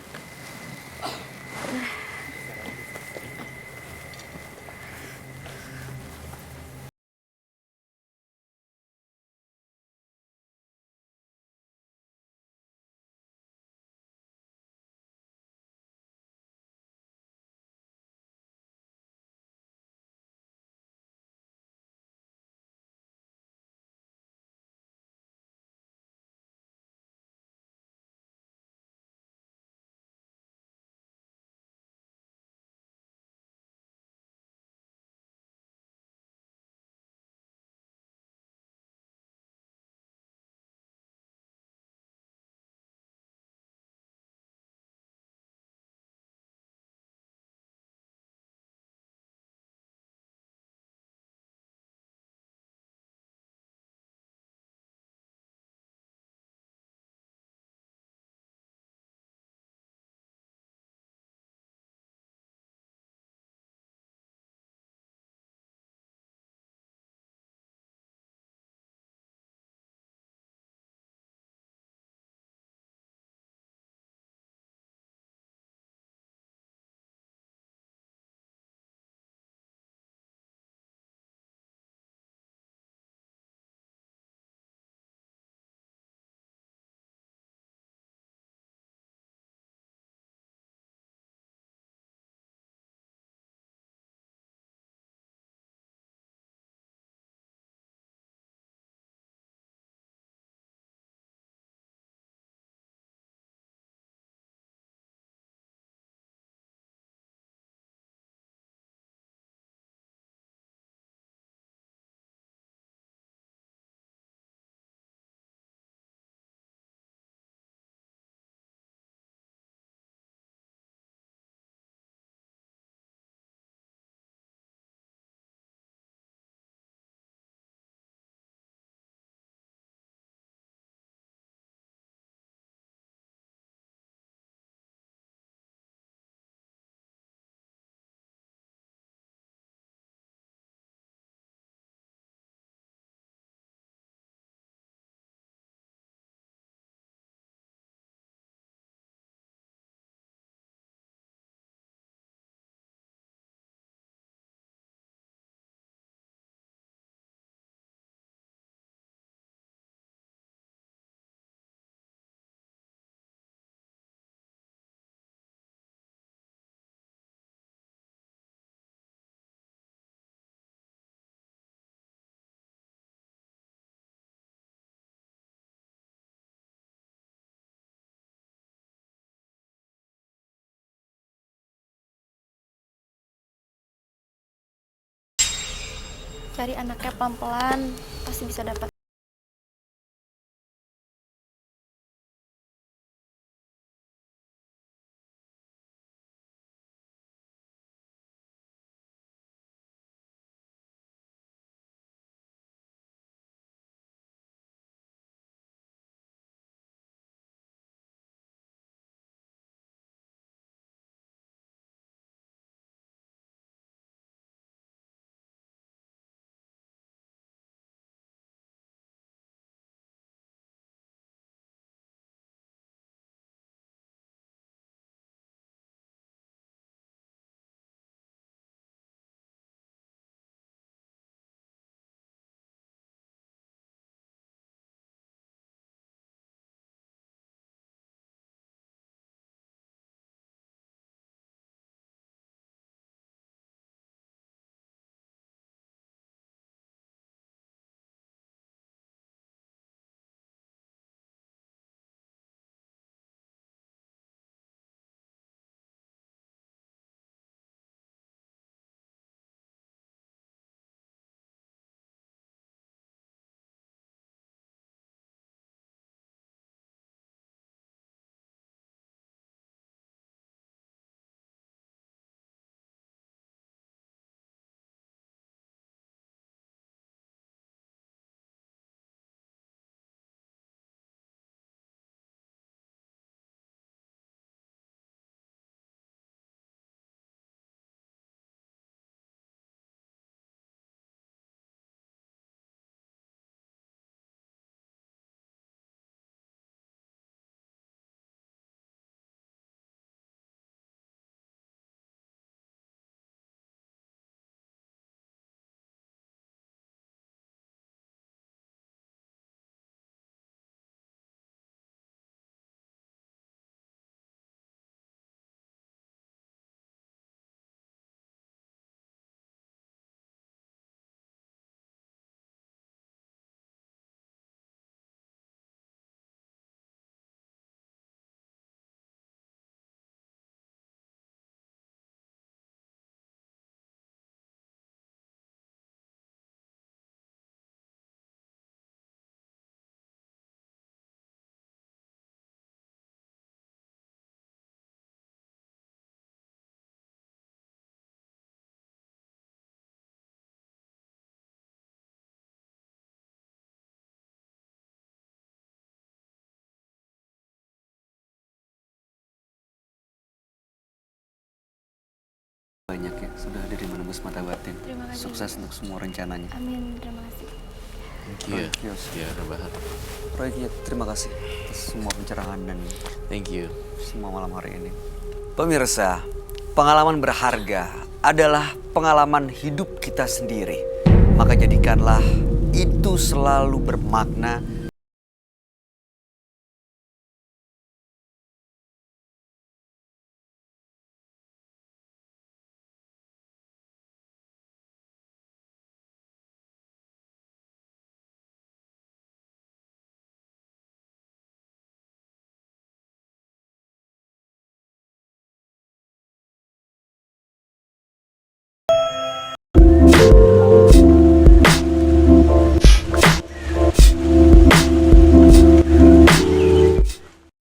S2: cari anaknya pelan-pelan, pasti bisa dapat.
S1: Banyak ya sudah hadir di Menembus Mata Batin.
S2: Terima kasih.
S1: Sukses untuk semua rencananya.
S2: Amin, terima kasih.
S4: Thank you.
S1: Kios.
S4: Ya, Rebahat.
S1: Roy Kiyo, terima kasih atas semua pencerahan dan
S4: Thank you.
S1: semua malam hari ini. Pemirsa, pengalaman berharga adalah pengalaman hidup kita sendiri. Maka jadikanlah itu selalu bermakna